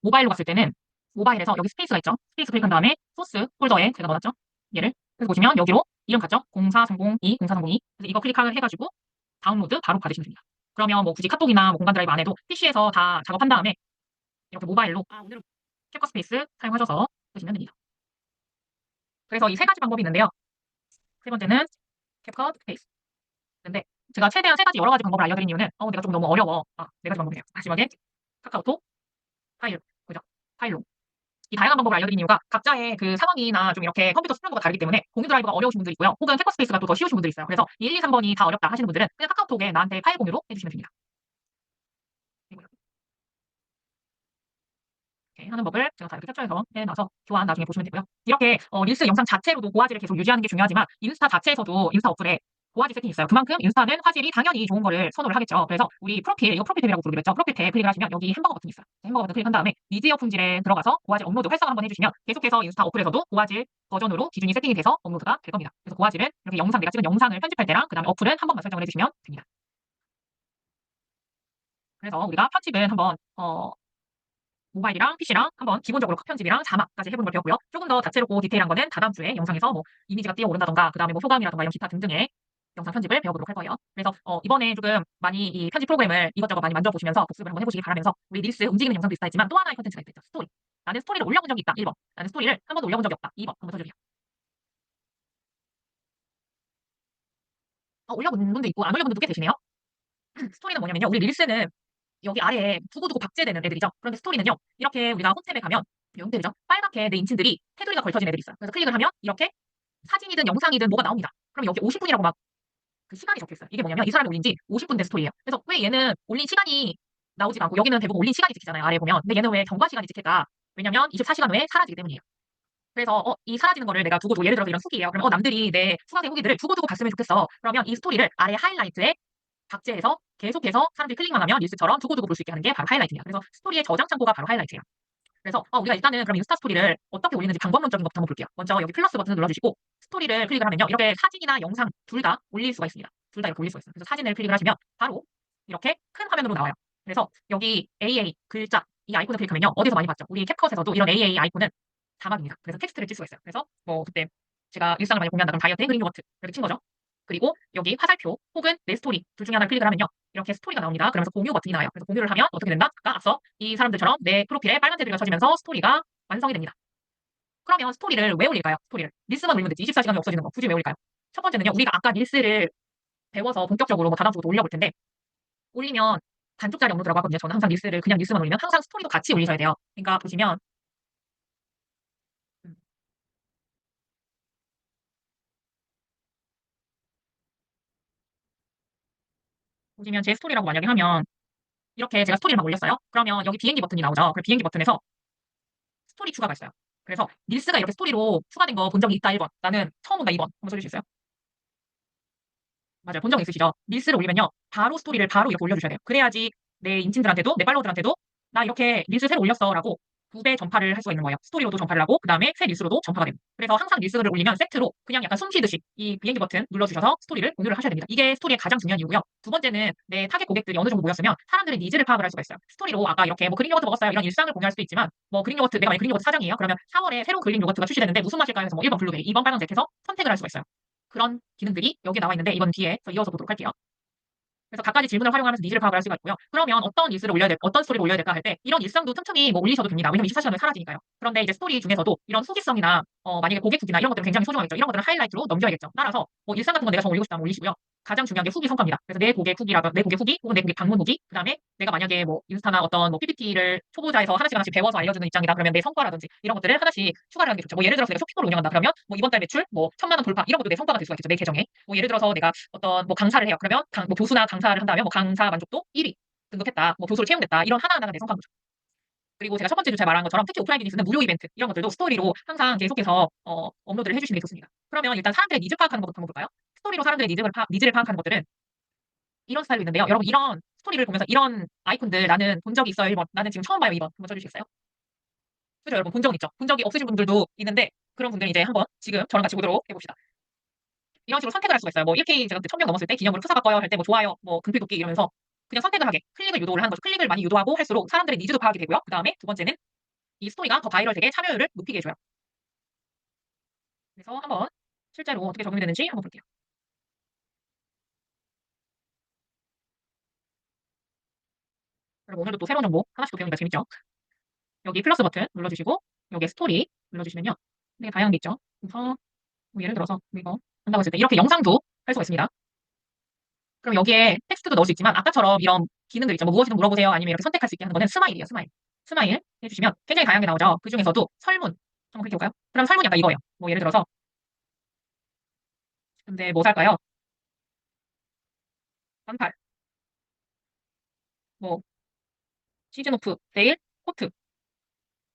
모바일로 갔을 때는 모바일에서 여기 스페이스가 있죠. 스페이스 클릭한 다음에 소스 폴더에 제가 넣어놨죠. 얘를. 그래서 보시면 여기로 이름 갔죠. 0430 0430 그래서 이거 클릭을 해가지고 다운로드 바로 받으시면 됩니다. 그러면 뭐 굳이 카톡이나 뭐 공간 드라이브 안 해도 PC에서 다 작업한 다음에 이렇게 모바일로 오늘은 캡컷 스페이스 사용하셔서 쓰시면 됩니다. 그래서 이 세 가지 방법이 있는데요. 세 번째는 캡컷 스페이스. 근데 제가 최대한 세 가지 여러 가지 방법을 알려드린 이유는 내가 좀 너무 어려워. 네 가지 방법이네요. 마지막에 카카오톡 파일, 그죠? 파일로. 이 다양한 방법을 알려드린 이유가 각자의 그 상황이나 좀 이렇게 컴퓨터 수준도가 다르기 때문에 공유 드라이브가 어려우신 분들이 있고요. 혹은 캡컷 스페이스가 또 더 쉬우신 분들이 있어요. 그래서 1, 2, 3번이 다 어렵다 하시는 분들은 그냥 카카오톡에 나한테 파일 공유로 해주시면 됩니다. 이렇게 하는 법을 제가 다 이렇게 캡처해서 해놔서 교환 나중에 보시면 되고요. 이렇게 릴스 영상 자체로도 고화질을 계속 유지하는 게 중요하지만 인스타 자체에서도 인스타 어플에 고화질 세팅이 있어요. 그만큼 인스타는 화질이 당연히 좋은 거를 선호를 하겠죠. 그래서 우리 프로필, 이거 프로필 탭이라고 부르기로 했죠. 프로필 탭 클릭을 하시면 여기 햄버거 버튼이 있어요. 햄버거 버튼 클릭한 다음에 미디어 품질에 들어가서 고화질 업로드 활성화 한번 해주시면 계속해서 인스타 어플에서도 고화질 버전으로 기준이 세팅이 돼서 업로드가 될 겁니다. 그래서 고화질은 이렇게 내가 찍은 영상을 편집할 때랑 그 다음에 어플은 한 번만 설정을 해주시면 됩니다. 그래서 우리가 편집은 한번 모바일이랑 PC랑 한번 기본적으로 컷 편집이랑 자막까지 해보는 걸 배웠고요. 조금 더 다채롭고 디테일한 거는 다다음 주에 영상에서 뭐 이미지가 뛰어오른다던가 그다음에 뭐 소감이라던가 이런 기타 등등의 영상 편집을 배워보도록 할 거예요. 그래서 이번에 조금 많이 이 편집 프로그램을 이것저것 많이 만들어 보시면서 복습을 한번 해보시기 바라면서 우리 릴스 움직이는 영상도 있다 했지만 또 하나의 컨텐츠가 있다 했죠. 스토리. 나는 스토리를 올려본 적이 있다. 1번. 나는 스토리를 한 번도 올려본 적이 없다. 2번. 한번 써주세요. 올려본 분도 있고 안 올려본 분도 꽤 계시네요. 스토리는 뭐냐면요. 우리 릴스는 여기 아래에 두고두고 박제되는 애들이죠. 그런데 스토리는요. 이렇게 우리가 홈탭에 가면 형태이죠. 빨갛게 내 인칭들이 테두리가 걸쳐진 애들이 있어요. 그래서 클릭을 하면 이렇게 사진이든 영상이든 뭐가 나옵니다. 그럼 여기 50분이라고 막 그 시간이 적혀 있어요. 이게 뭐냐면 이 사람이 올린 지 50분 된 스토리예요. 그래서 왜 얘는 올린 시간이 나오지가 않고 여기는 대부분 올린 시간이 찍히잖아요. 아래에 보면. 근데 얘는 왜 경과 시간이 찍힐까? 왜냐면 24시간 후에 사라지기 때문이에요. 그래서 이 사라지는 거를 내가 두고두고 예를 들어서 이런 후기예요. 그러면 남들이 내 수강생 후기들을 두고두고 봤으면 좋겠어. 그러면 이 스토리를 아래 하이라이트에 박제해서 계속해서 사람들이 클릭만 하면 릴스처럼 두고두고 볼 수 있게 하는 게 바로 하이라이트입니다. 그래서 스토리의 저장 창고가 바로 하이라이트예요. 그래서 우리가 일단은 그럼 인스타 스토리를 어떻게 올리는지 방법론적인 것부터 한번 볼게요. 먼저 여기 플러스 버튼을 눌러주시고 스토리를 클릭을 하면요. 이렇게 사진이나 영상 둘 다 올릴 수가 있습니다. 둘 다 이렇게 올릴 수가 있어요. 그래서 사진을 클릭을 하시면 바로 이렇게 큰 화면으로 나와요. 그래서 여기 AA 글자 이 아이콘을 클릭하면요. 어디서 많이 봤죠? 우리 캡컷에서도 이런 AA 아이콘은 자막입니다. 그래서 텍스트를 칠 수가 있어요. 그래서 뭐 그때 제가 일상을 많이 공유한다 그럼 다이어트 그린 요거트 이렇게 친 거죠. 그리고 여기 화살표 혹은 내 스토리 둘 중에 하나를 클릭을 하면요. 이렇게 스토리가 나옵니다. 그러면서 공유 버튼이 나와요. 그래서 공유를 하면 어떻게 된다? 아까 앞서 이 사람들처럼 내 프로필에 빨간 테두리가 쳐지면서 스토리가 완성이 됩니다. 그러면 스토리를 왜 올릴까요? 스토리를. 릴스만 올리면 되지. 24시간이 없어지는 거. 굳이 왜 올릴까요? 첫 번째는요. 우리가 아까 릴스를 배워서 본격적으로 뭐 다다음 주부터 올려볼 텐데 올리면 반쪽짜리 업로드라고 하거든요. 저는 항상 릴스를 그냥 릴스만 올리면 항상 스토리도 같이 올리셔야 돼요. 그러니까 보시면 음, 보시면 제 스토리라고 만약에 하면 이렇게 제가 스토리를 막 올렸어요. 그러면 여기 비행기 버튼이 나오죠. 그 비행기 버튼에서 스토리 추가가 있어요. 그래서 릴스가 이렇게 스토리로 추가된 거 본 적이 있다 1번. 나는 처음 본다 2번. 한번 써주실 수 있어요? 맞아요. 본 적 있으시죠? 릴스를 올리면요. 바로 스토리를 바로 이렇게 올려주셔야 돼요. 그래야지 내 인친들한테도 내 팔로워들한테도 나 이렇게 릴스 새로 올렸어 라고 2배 전파를 할 수가 있는 거예요. 스토리로도 전파를 하고 그 다음에 새 릴스로도 전파가 됩니다. 그래서 항상 릴스를 올리면 세트로 그냥 약간 숨 쉬듯이 이 비행기 버튼 눌러주셔서 스토리를 공유를 하셔야 됩니다. 이게 스토리의 가장 중요한 이유고요. 두 번째는 내 타겟 고객들이 어느 정도 모였으면 사람들의 니즈를 파악을 할 수가 있어요. 스토리로 아까 이렇게 뭐 그릭 요거트 먹었어요 이런 일상을 공유할 수도 있지만 뭐 그릭 요거트 내가 만약 그릭 요거트 사장이에요. 그러면 4월에 새로운 그릭 요거트가 출시되는데 무슨 맛일까요? 해서 뭐 1번 블루베리, 2번 빨강색 해서 선택을 할 수가 있어요. 그런 기능들이 여기에 나와 있는데 이번 뒤에 이어서 보도록 할게요. 그래서 각가지 질문을 활용하면서 니즈를 파악을 할 수가 있고요. 그러면 어떤 릴스를 올려야 될, 어떤 스토리를 올려야 될까 할 때 이런 일상도 틈틈이 뭐 올리셔도 됩니다. 왜냐면 24시간 후에 사라지니까요. 그런데 이제 스토리 중에서도 이런 후기성이나 만약에 고객 후기나 이런 것들은 굉장히 소중하겠죠. 이런 것들은 하이라이트로 넘겨야겠죠. 따라서 뭐 일상 같은 거 내가 정 올리고 싶다면 올리시고요. 가장 중요한 게 후기 성과입니다. 그래서 내 고객 후기라든 내 고객 후기 혹은 내 고객 방문 후기 그다음에 내가 만약에 뭐 인스타나 어떤 뭐 PPT를 초보자에서 하나씩 하나씩 배워서 알려주는 입장이다. 그러면 내 성과라든지 이런 것들을 하나씩 추가를 하는 게 좋죠. 뭐 예를 들어서 내가 쇼핑몰을 운영한다. 그러면 뭐 이번 달 매출 뭐 1,000만 원 돌파 이런 것도 내 성과가 될 수가 있겠죠. 내 계정에. 뭐 예를 들어서 내가 어떤 뭐 강사를 해요. 그러면 뭐 교수나 강사를 한다면 뭐 강사 만족도 1위 등급했다. 뭐 교수로 채용됐다. 이런 하나하나가 내 성과인 거죠. 그리고 제가 첫 번째 주제 말한 것처럼 특히 오프라인 비즈니스는 무료 이벤트 이런 것들도 스토리로 항상 계속해서 업로드를 해주시는 게 좋습니다. 그러면 일단 사람들의 니즈 파악하는 것부터 한번 볼까요? 스토리로 사람들의 니즈를 파악하는 것들은 이런 스타일로 있는데요. 여러분 이런 스토리를 보면서 이런 아이콘들 나는 본 적이 있어요. 1번. 나는 지금 처음 봐요. 2번. 한번 써주시겠어요? 그죠 여러분 본 적은 있죠. 본 적이 없으신 분들도 있는데 그런 분들은 이제 한번 지금 저랑 같이 보도록 해봅시다. 이런 식으로 선택을 할 수가 있어요. 뭐 1K 제가 그때 1,000명 넘었을 때 기념으로 프사 바꿔요 할 때 뭐 좋아요, 뭐 금필 돕기 이러면서 그냥 선택을 하게 클릭을 유도를 하는 거죠. 클릭을 많이 유도하고 할수록 사람들의 니즈도 파악이 되고요. 그 다음에 두 번째는 이 스토리가 더 바이럴 되게 참여율을 높이게 해줘요. 그래서 한번 실제로 어떻게 적용이 되는지 한번 볼게요. 그리고 오늘도 또 새로운 정보 하나씩 또 배우니까 재밌죠? 여기 플러스 버튼 눌러주시고 여기 스토리 눌러주시면요. 되게 다양한 게 있죠. 그래서 뭐 예를 들어서 이거 한다고 했을 때 이렇게 영상도 할 수가 있습니다. 그럼 여기에 텍스트도 넣을 수 있지만 아까처럼 이런 기능들 있죠. 뭐 무엇이든 물어보세요. 아니면 이렇게 선택할 수 있게 하는 거는 스마일이에요. 스마일. 스마일 해주시면 굉장히 다양하게 나오죠. 그 중에서도 설문 한번 클릭해볼까요? 그럼 설문이 약간 이거예요. 뭐 예를 들어서 근데 뭐 살까요? 반팔, 뭐 시즌오프, 세일, 코트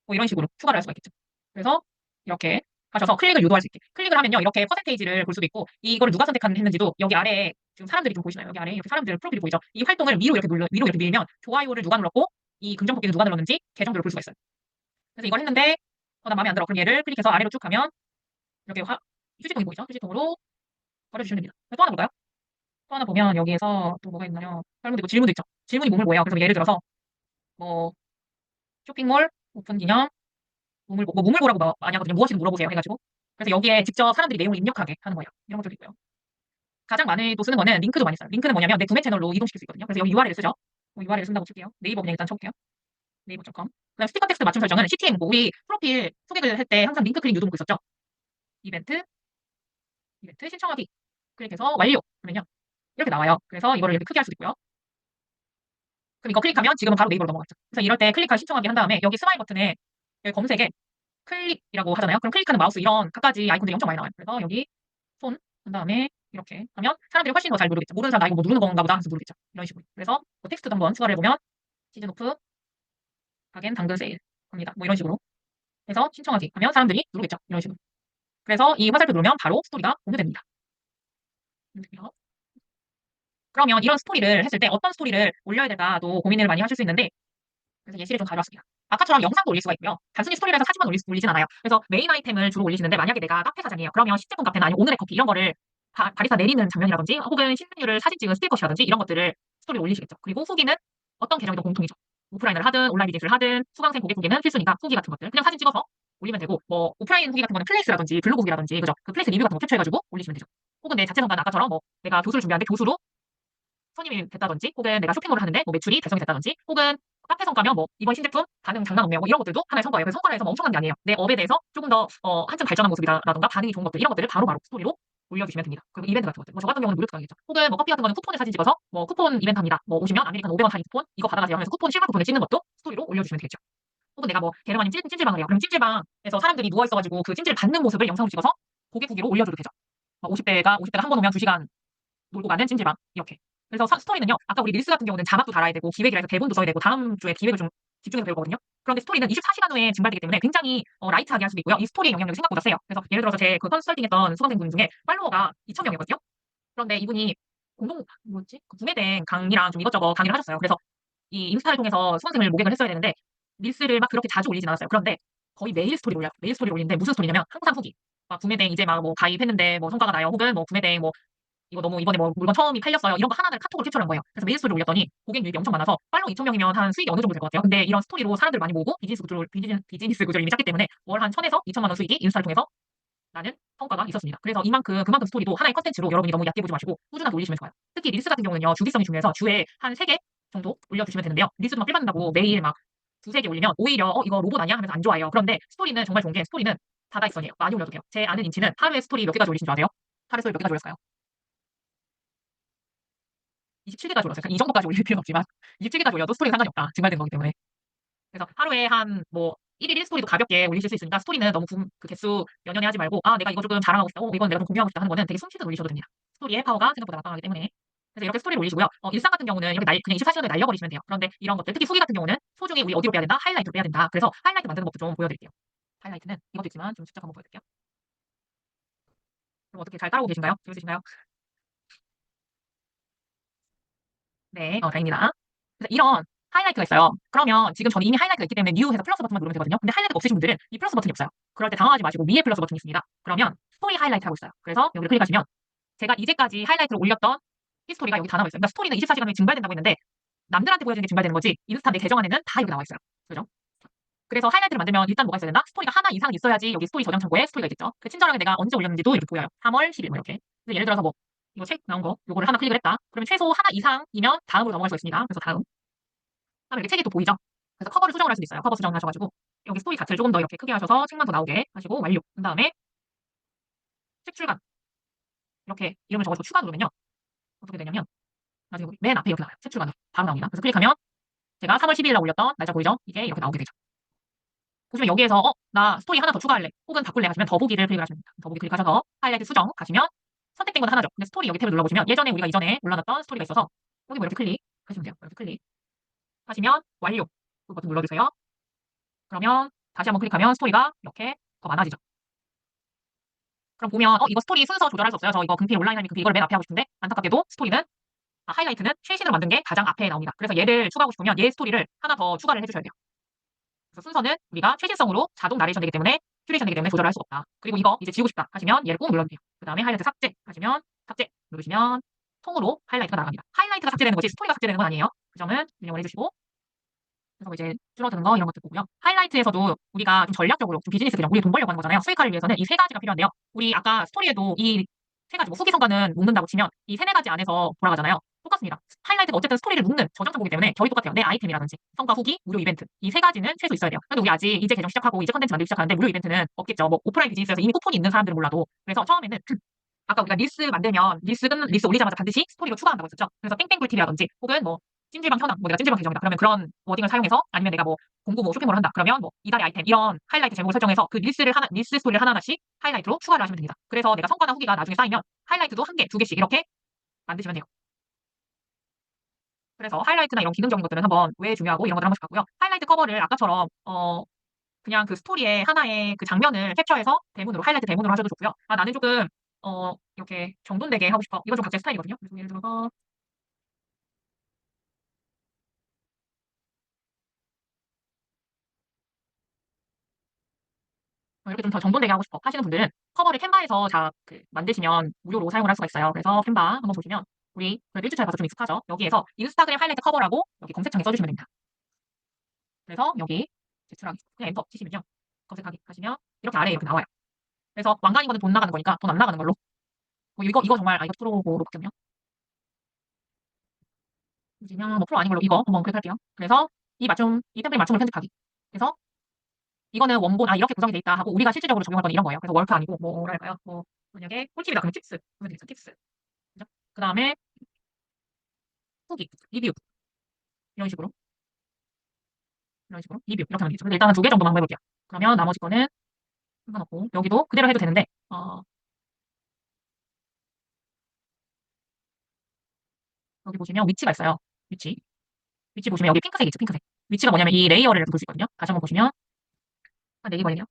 뭐 이런 식으로 추가를 할 수가 있겠죠. 그래서 이렇게 하셔서 클릭을 유도할 수 있게. 클릭을 하면요. 이렇게 퍼센테이지를 볼 수도 있고 이거를 누가 선택했는지도 여기 아래에 지금 사람들이 좀 보이시나요? 여기 아래에 이렇게 사람들 프로필이 보이죠? 이 활동을 위로 이렇게 밀면 좋아요를 누가 눌렀고 이 긍정 뽑기는 누가 눌렀는지 계정별로 볼 수가 있어요. 그래서 이걸 했는데 나 마음에 안 들어. 그럼 얘를 클릭해서 아래로 쭉 가면 이렇게 휴지통이 보이죠? 휴지통으로 버려주시면 됩니다. 또 하나 볼까요? 또 하나 보면 여기에서 또 뭐가 있나요? 설문도 있고 질문도 있죠. 질문이 뭐예요? 그래서 예를 들어서 뭐 쇼핑몰 오픈 기념 뭐 문물보라고 많이 하거든요. 무엇이든 물어보세요 해가지고. 그래서 여기에 직접 사람들이 내용을 입력하게 하는 거예요. 이런 것들도 있고요. 가장 많이 또 쓰는 거는 링크도 많이 써요. 링크는 뭐냐면 내 구매 채널로 이동시킬 수 있거든요. 그래서 여기 URL을 쓰죠. URL을 쓴다고 칠게요. 네이버 그냥 일단 쳐볼게요. 네이버.com. 그다음 스티커 텍스트 맞춤 설정은 CTM 뭐 우리 프로필 소개글 할 때 항상 링크 클릭 유도 문구 있었죠. 이벤트, 이벤트 신청하기. 클릭해서 완료. 그러면요. 이렇게 나와요. 그래서 이거를 이렇게 크게 할 수도 있고요. 그럼 이거 클릭하면 지금은 바로 네이버로 넘어갔죠. 그래서 이럴 때 클릭할 신청하기 한 다음에 여기 스마일 버튼에 여기 검색에 클릭이라고 하잖아요. 그럼 클릭하는 마우스 이런 갖가지 아이콘들이 엄청 많이 나와요. 그래서 여기 손, 한 다음에 이렇게 하면 사람들이 훨씬 더 잘 모르겠죠. 모르는 사람 나 이거 뭐 누르는 건가 보다 하면서 모르겠죠. 이런 식으로. 그래서 뭐 텍스트도 한번 추가를 해보면 시즌 오프, 가겐 당근 세일 합니다. 뭐 이런 식으로 해서 신청하기 하면 사람들이 누르겠죠. 이런 식으로. 그래서 이 화살표 누르면 바로 스토리가 공유됩니다. 그러면 이런 스토리를 했을 때 어떤 스토리를 올려야 될까도 고민을 많이 하실 수 있는데 그래서 예시를 좀 가져왔습니다. 아까처럼 영상도 올릴 수가 있고요. 단순히 스토리라서 사진만 올리진 않아요. 그래서 메인 아이템을 주로 올리시는데 만약에 내가 카페 사장이에요. 그러면 신제품 카페나 아니면 오늘의 커피 이런 거를 바리스타 내리는 장면이라든지 혹은 신메뉴를 사진 찍은 스틸컷이라든지 이런 것들을 스토리에 올리시겠죠. 그리고 후기는 어떤 계정이든 공통이죠. 오프라인을 하든 온라인 비즈니스를 하든 수강생 고객 후기는 필수니까 후기 같은 것들 그냥 사진 찍어서 올리면 되고 뭐 오프라인 후기 같은 거는 플레이스라든지 블로그 후기라든지 그죠? 그 플레이스 리뷰 같은 거 캡처해가지고 올리시면 되죠. 혹은 내 자체 성과는 아까처럼 뭐 내가 교수를 준비하는데 교수로 손님이 됐다든지 혹은 내가 쇼핑몰을 하는데 뭐 매출이 달성이 됐다든지 혹은 카페 성과면 뭐 이번 신제품 반응 장난 없네요. 뭐 이런 것들도 하나의 성과예요. 그래서 성과라 해서 뭐 엄청난 게 아니에요. 내 업에 대해서 조금 더 한층 발전한 모습이라던가 반응이 좋은 것들 이런 것들을 바로바로 스토리로 올려주시면 됩니다. 그리고 이벤트 같은 것들. 뭐 저 같은 경우는 무료 특강이겠죠. 혹은 뭐 커피 같은 거는 쿠폰에 사진 찍어서 뭐 쿠폰 이벤트 합니다. 뭐 오시면 아메리카노 500원 할인 쿠폰 이거 받아가세요 하면서 쿠폰 실물 쿠폰을 찍는 것도 스토리로 올려주시면 되겠죠. 혹은 내가 뭐 게르마님 찜질방을 해요. 그럼 찜질방에서 사람들이 누워 있어가지고 그 찜질 받는 모습을 영상으로 찍어서 고객 후기로 올려줘도 되죠. 50대가 한 번 오면 2시간 놀고 가는 찜질방 이렇게. 그래서 스토리는요. 아까 우리 릴스 같은 경우는 자막도 달아야 되고 기획이라 해서 대본도 써야 되고 다음 주에 기획을 좀 집중해서 배우거든요. 그런데 스토리는 24시간 후에 증발되기 때문에 굉장히 라이트하게 할 수도 있고요. 이 스토리의 영향력이 생각보다 세요. 그래서 예를 들어서 제 그 컨설팅했던 수강생분 중에 팔로워가 2,000명이거든요. 그런데 이분이 그 구매된 강의랑 좀 이것저것 강의를 하셨어요. 그래서 이 인스타를 통해서 수강생을 모객을 했어야 되는데 릴스를 막 그렇게 자주 올리진 않았어요. 그런데 거의 매일 스토리를 올려요. 매일 스토리를 올리는데 무슨 스토리냐면 항상 후기. 막 구매된 이제 막 뭐 가입했는데 뭐 성과가 나요. 혹은 뭐 구매된 뭐 이거 너무 이번에 뭐 물건 처음이 팔렸어요. 이런 거 하나를 카톡으로 캡처한 거예요. 그래서 메일 스토리를 올렸더니 고객 유입이 엄청 많아서 팔로우 2,000명이면 한 수익이 어느 정도 될 것 같아요. 근데 이런 스토리로 사람들 많이 모으고 비즈니스 구조를 이미 짰기 때문에 월 한 1,000에서 2,000만 원 수익이 인스타를 통해서 나는 성과가 있었습니다. 그래서 그만큼 스토리도 하나의 컨텐츠로 여러분이 너무 얕게 보지 마시고 꾸준하게 올리시면 좋아요. 특히 릴스 같은 경우는요. 주기성이 중요해서 주에 한 3개 정도 올려주시면 되는데요. 릴스도 막 필받는다고 매일 막 두세 개 올리면 오히려 이거 로봇 아니야? 하면서 안 좋아해요. 그런데 스토리는 정말 좋은 게 스토리는 다다익선이에요. 많이 올려도 돼요. 제 아는 인치는 하루에 스토리 몇 개까지 올리신 줄 아세요? 하루에 스토리 몇 개까지 올렸어요? 27개까지 올렸어요. 이 정도까지 올릴 필요는 없지만 27개까지 올려도 스토리는 상관이 없다. 증발된 거기 때문에. 그래서 하루에 한 뭐 1일 1스토리도 가볍게 올리실 수 있으니까 스토리는 너무 그 개수 연연해 하지 말고 아 내가 이거 조금 자랑하고 싶다. 이건 내가 좀 공유하고 싶다 하는 거는 되게 숨쉬듯 올리셔도 됩니다. 스토리의 파워가 생각보다 막강하기 때문에. 그래서 이렇게 스토리를 올리시고요. 일상 같은 경우는 이렇게 그냥 24시간을 날려버리시면 돼요. 그런데 이런 것들 특히 후기 같은 경우는 소중히 우리 어디로 빼야 된다? 하이라이트로 빼야 된다. 그래서 하이라이트 만드는 법도 좀 보여드릴게요. 하이라이트는 이것도 있지만 좀 직접 한번 보여드릴게요. 그럼 어떻게 잘 따라오고 계신가요? 재밌으신가요? 네, 다행입니다. 그래서 이런 하이라이트가 있어요. 그러면 지금 저는 이미 하이라이트가 있기 때문에 뉴 해서 플러스 버튼만 누르면 되거든요. 근데 하이라이트가 없으신 분들은 이 플러스 버튼이 없어요. 그럴 때 당황하지 마시고 위에 플러스 버튼이 있습니다. 그러면 스토리 하이라이트 하고 있어요. 그래서 여기를 클릭하시면 제가 이제까지 하이라이트를 올렸던 히스토리가 여기 다 나와 있어요. 그러니까 스토리는 24시간 후에 증발된다고 했는데 남들한테 보여주는 게 증발되는 거지 인스타 내 계정 안에는 다 여기 나와 있어요. 그죠? 그래서 하이라이트를 만들면 일단 뭐가 있어야 된다? 스토리가 하나 이상 있어야지 여기 스토리 저장 창고에 스토리가 있겠죠. 그 친절하게 내가 언제 올렸는지도 이렇게 보여요. 3월 10일 뭐 이렇게. 그래서 예를 들어서 뭐 이거 책 나온 거 요거를 하나 클릭을 했다. 그러면 최소 하나 이상이면 다음으로 넘어갈 수가 있습니다. 그래서 다음. 다음에 이렇게 책이 또 보이죠? 그래서 커버를 수정을 할 수도 있어요. 커버 수정을 하셔가지고 여기 스토리 자체를 조금 더 이렇게 크게 하셔서 책만 더 나오게 하시고 완료. 그 다음에 책 출간 이렇게 이름을 적어서 추가 누르면요. 어떻게 되냐면 나중에 맨 앞에 이렇게 나와요. 책 출간으로 바로 나옵니다. 그래서 클릭하면 제가 3월 12일 날 올렸던 날짜 보이죠? 이게 이렇게 나오게 되죠. 보시면 여기에서 나 스토리 하나 더 추가할래 혹은 바꿀래 하시면 더보기를 클릭을 하시면 됩니다. 더보기 클릭하셔서 하이라이트 수정 가시면 선택된 건 하나죠. 근데 스토리 여기 탭을 눌러보시면 예전에 우리가 이전에 올려놨던 스토리가 있어서 여기 뭐 이렇게 클릭하시면 돼요. 이렇게 클릭하시면 완료 그 버튼 눌러주세요. 그러면 다시 한번 클릭하면 스토리가 이렇게 더 많아지죠. 그럼 보면 이거 스토리 순서 조절할 수 없어요. 저 이거 금필 온라인 할미 금필 이걸 맨 앞에 하고 싶은데 안타깝게도 스토리는 하이라이트는 최신으로 만든 게 가장 앞에 나옵니다. 그래서 얘를 추가하고 싶으면 얘 스토리를 하나 더 추가를 해주셔야 돼요. 그래서 순서는 우리가 최신성으로 자동 나레이션 되기 때문에 큐레이션 되기 때문에 조절할 수 없다. 그리고 이거 이제 지우고 싶다 하시면 얘를 꾹 눌러주세요. 그 다음에 하이라이트 삭제 하시면 삭제 누르시면 통으로 하이라이트가 나갑니다. 하이라이트가 삭제되는 거지 스토리가 삭제되는 건 아니에요. 그 점은 유념을 해주시고 그래서 이제 줄어드는 거 이런 것들 보고요. 하이라이트에서도 우리가 좀 전략적으로 좀 비즈니스 그냥 우리 돈 벌려고 하는 거잖아요. 수익화를 위해서는 이 세 가지가 필요한데요. 우리 아까 스토리에도 이 세 가지, 뭐 후기 성과는 묶는다고 치면 이 세네 가지 안에서 돌아가잖아요. 똑같습니다. 하이라이트가 어쨌든 스토리를 묶는 저장정보기 때문에 결이 똑같아요. 내 아이템이라든지 성과, 후기, 무료 이벤트 이 세 가지는 최소 있어야 돼요. 근데 우리 아직 이제 계정 시작하고 이제 컨텐츠 만들기 시작하는데 무료 이벤트는 없겠죠. 뭐 오프라인 비즈니스에서 이미 쿠폰이 있는 사람들은 몰라도 그래서 처음에는 아까 우리가 릴스 만들면 릴스 올리자마자 반드시 스토리로 추가한다고 했었죠. 그래서 땡땡꿀팁이라든지 혹은 뭐 찜질방 현황, 뭐 내가 찜질방 계정이다. 그러면 그런 워딩을 사용해서 아니면 내가 뭐 공구 뭐 쇼핑몰을 한다. 그러면 뭐 이달의 아이템 이런 하이라이트 제목을 설정해서 그 릴스 스토리를 하나하나씩 하이라이트로 추가를 하시면 됩니다. 그래서 내가 성과나 후기가 나중에 쌓이면 하이라이트도 한 개, 두 개씩 이렇게 만드시면 돼요. 그래서 하이라이트나 이런 기능적인 것들은 한번 왜 중요하고 이런 것들 한 번씩 봤고요. 하이라이트 커버를 아까처럼 그냥 그 스토리의 하나의 그 장면을 캡처해서 대문으로 하이라이트 대문으로 하셔도 좋고요. 아 나는 조금 이렇게 정돈되게 하고 싶어. 이건 좀 각자의 스타일이거든요. 그래서 예를 들어서 이렇게 좀 더 정돈되게 하고 싶어 하시는 분들은 커버를 캔바에서 만드시면 무료로 사용을 할 수가 있어요. 그래서 캔바 한번 보시면 우리 그래도 1주차에 봐서 좀 익숙하죠. 여기에서 인스타그램 하이라이트 커버라고 여기 검색창에 써주시면 됩니다. 그래서 여기 제출하기 그냥 엔터 치시면요. 검색하기 하시면 이렇게 아래에 이렇게 나와요. 그래서 왕관인 거는 돈 나가는 거니까 돈 안 나가는 걸로. 뭐 이거 정말 이거 프로로 바뀌었네요. 보시면 뭐 프로 아닌 걸로 이거 한번 클릭할게요. 그래서 이 템플릿 맞춤을 편집하기. 그래서 이거는 원본 이렇게 구성이 돼 있다 하고 우리가 실질적으로 적용할 건 이런 거예요. 그래서 월크 아니고 뭐랄까요? 뭐 만약에 꿀팁이다 그러면 팁스 그러면 되겠죠. 팁스. 그죠? 그다음에 후기, 리뷰 이런 식으로 리뷰 이렇게 하면 되죠. 근데 일단은 두 개 정도만 한번 해볼게요. 그러면 나머지 거는 상관없고 여기도 그대로 해도 되는데 여기 보시면 위치가 있어요. 위치 보시면 여기 핑크색이 있죠. 핑크색. 위치가 뭐냐면 이 레이어를 이렇게 볼 수 있거든요. 다시 한번 보시면 한 4개 걸리네요.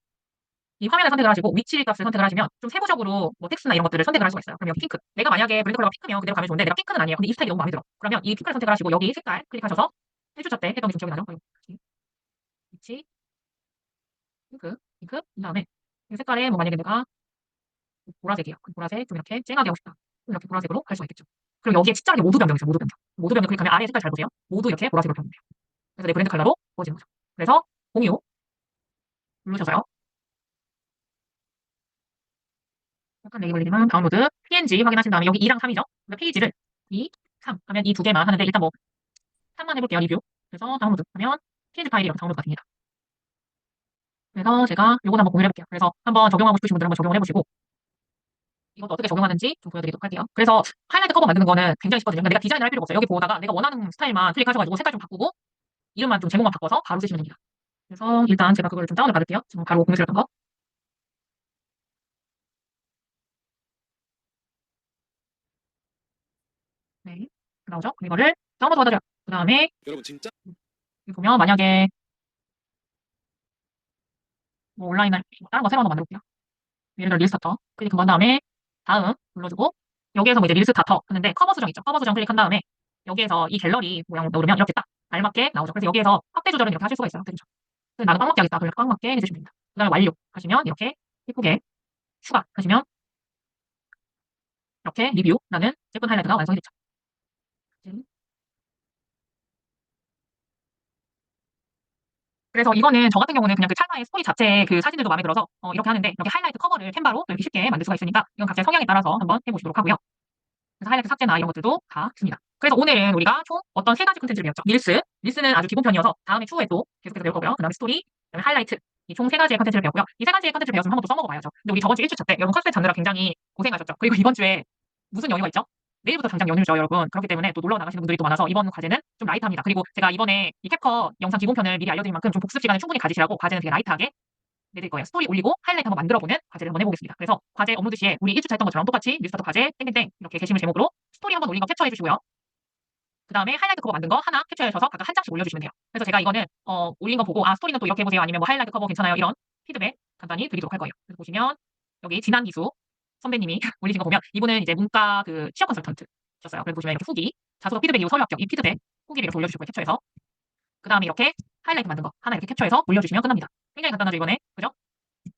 이 화면을 선택을 하시고 위치 값을 선택을 하시면 좀 세부적으로 뭐 텍스트나 이런 것들을 선택을 할 수가 있어요. 그럼 여기 핑크. 내가 만약에 브랜드 컬러가 핑크면 그대로 가면 좋은데 내가 핑크는 아니에요. 근데 이 스타일이 너무 마음에 들어. 그러면 이 핑크를 선택을 하시고 여기 색깔 클릭하셔서 1주차 때 했던 게 좀 기억이 나죠? 위치, 핑크, 그다음에 이 색깔에 뭐 만약에 내가 보라색이야. 그럼 보라색 좀 이렇게 쨍하게 하고 싶다. 그럼 이렇게 보라색으로 할 수가 있겠죠. 그리고 여기에 치장에 모두 변경이 있어요. 모두 변경. 모두 변경 클릭하면 아래 색깔 잘 보세요. 모두 이렇게 보라색으로 변경돼요. 그래서 내 브랜드 컬러로 보여지는 거죠. 그래서 공유 누르셔서요. 약간 렉이 걸리지만 다운로드 PNG 확인하신 다음에 여기 2랑 3이죠. 그러니까 페이지를 2, 3 하면 이 두 개만 하는데 일단 뭐 3만 해볼게요. 리뷰. 그래서 다운로드 하면 PNG 파일이 이렇게 다운로드가 됩니다. 그래서 제가 요거 한번 공유해 볼게요. 그래서 한번 적용하고 싶으신 분들 한번 적용을 해보시고 이것도 어떻게 적용하는지 좀 보여드리도록 할게요. 그래서 하이라이트 커버 만드는 거는 굉장히 쉽거든요. 그러니까 내가 디자인을 할 필요가 없어요. 여기 보다가 내가 원하는 스타일만 클릭하셔가지고 색깔 좀 바꾸고 이름만 좀 제목만 바꿔서 바로 쓰시면 됩니다. 그래서 일단 제가 그걸 좀 다운을 받을게요. 지금 바로 공유 드렸던 거. 네. 나오죠? 이거를 다운로드 받아줘요. 그 다음에 여러분 진짜 여기 보면 만약에 뭐 온라인을 다른 거 새로 하나 만들어 볼게요. 예를 들어 릴스타터 클릭한 다음에 다음 눌러주고 여기에서 뭐 이제 릴스타터 하는데 커버 수정 있죠. 커버 수정 클릭한 다음에 여기에서 이 갤러리 모양 누르면 이렇게 딱 알맞게 나오죠. 그래서 여기에서 확대 조절은 이렇게 하실 수가 있어요. 그렇죠? 그래서 나는 꽉 맞게 하겠다. 그럼 꽉 맞게 해주시면 됩니다. 그 다음에 완료 하시면 이렇게 예쁘게 추가 하시면 이렇게 리뷰라는 예쁜 하이라이트가 완성이 됐죠. 그래서 이거는 저 같은 경우는 그냥 그 찰나의 스토리 자체의 그 사진들도 마음에 들어서 이렇게 하는데 이렇게 하이라이트 커버를 캔바로 이렇게 쉽게 만들 수가 있으니까 이건 각자의 성향에 따라서 한번 해보시도록 하고요. 그래서 하이라이트 삭제나 이런 것들도 다 있습니다. 그래서 오늘은 우리가 총 어떤 세 가지 콘텐츠를 배웠죠. 릴스는 아주 기본편이어서 다음에 추후에 또 계속해서 배울 거고요. 그다음에 스토리, 그다음에 하이라이트 이 총 세 가지의 콘텐츠를 배웠고요. 이 세 가지의 콘텐츠를 배웠으면 한번 또 써먹어봐야죠. 근데 우리 저번 주 1주차 때 여러분 컨셉 잡느라 굉장히 고생하셨죠. 그리고 이번 주에 무슨 연휴가 있죠? 내일부터 당장 연휴죠, 여러분. 그렇기 때문에 또 놀러 나가시는 분들이 또 많아서 이번 과제는 좀 라이트합니다. 그리고 제가 이번에 이 캡컷 영상 기본편을 미리 알려드린 만큼 좀 복습 시간을 충분히 가지시라고 과제는 되게 라이트하게 내드릴 거예요. 스토리 올리고 하이라이트 한번 만들어보는 과제를 한번 해보겠습니다. 그래서 과제 업로드 시에 우리 1주차 했던 것처럼 똑같이 뉴스타터 과제 땡땡땡 이렇게 게시물 제목으로 스토리 한번 올린 거 캡처해 주시고요. 그 다음에 하이라이트 커버 만든 거 하나 캡처해 주셔서 각각 한 장씩 올려주시면 돼요. 그래서 제가 이거는 올린 거 보고 스토리는 또 이렇게 해보세요. 아니면 뭐 하이라이트 커버 괜찮아요. 이런 피드백 간단히 드리도록 할 거예요. 그래서 보시면 여기 진한 기수 선배님이 올리신 거 보면 이분은 이제 문과 그 취업 컨설턴트셨어요. 그래서 보시면 이렇게 후기, 자소서 피드백 이후 서류 합격 이 피드백 후기를 이렇게 올려주시고 캡처해서 그 다음에 이렇게 하이라이트 만든 거 하나 이렇게 캡처해서 올려주시면 끝납니다. 굉장히 간단하죠 이번에 그죠?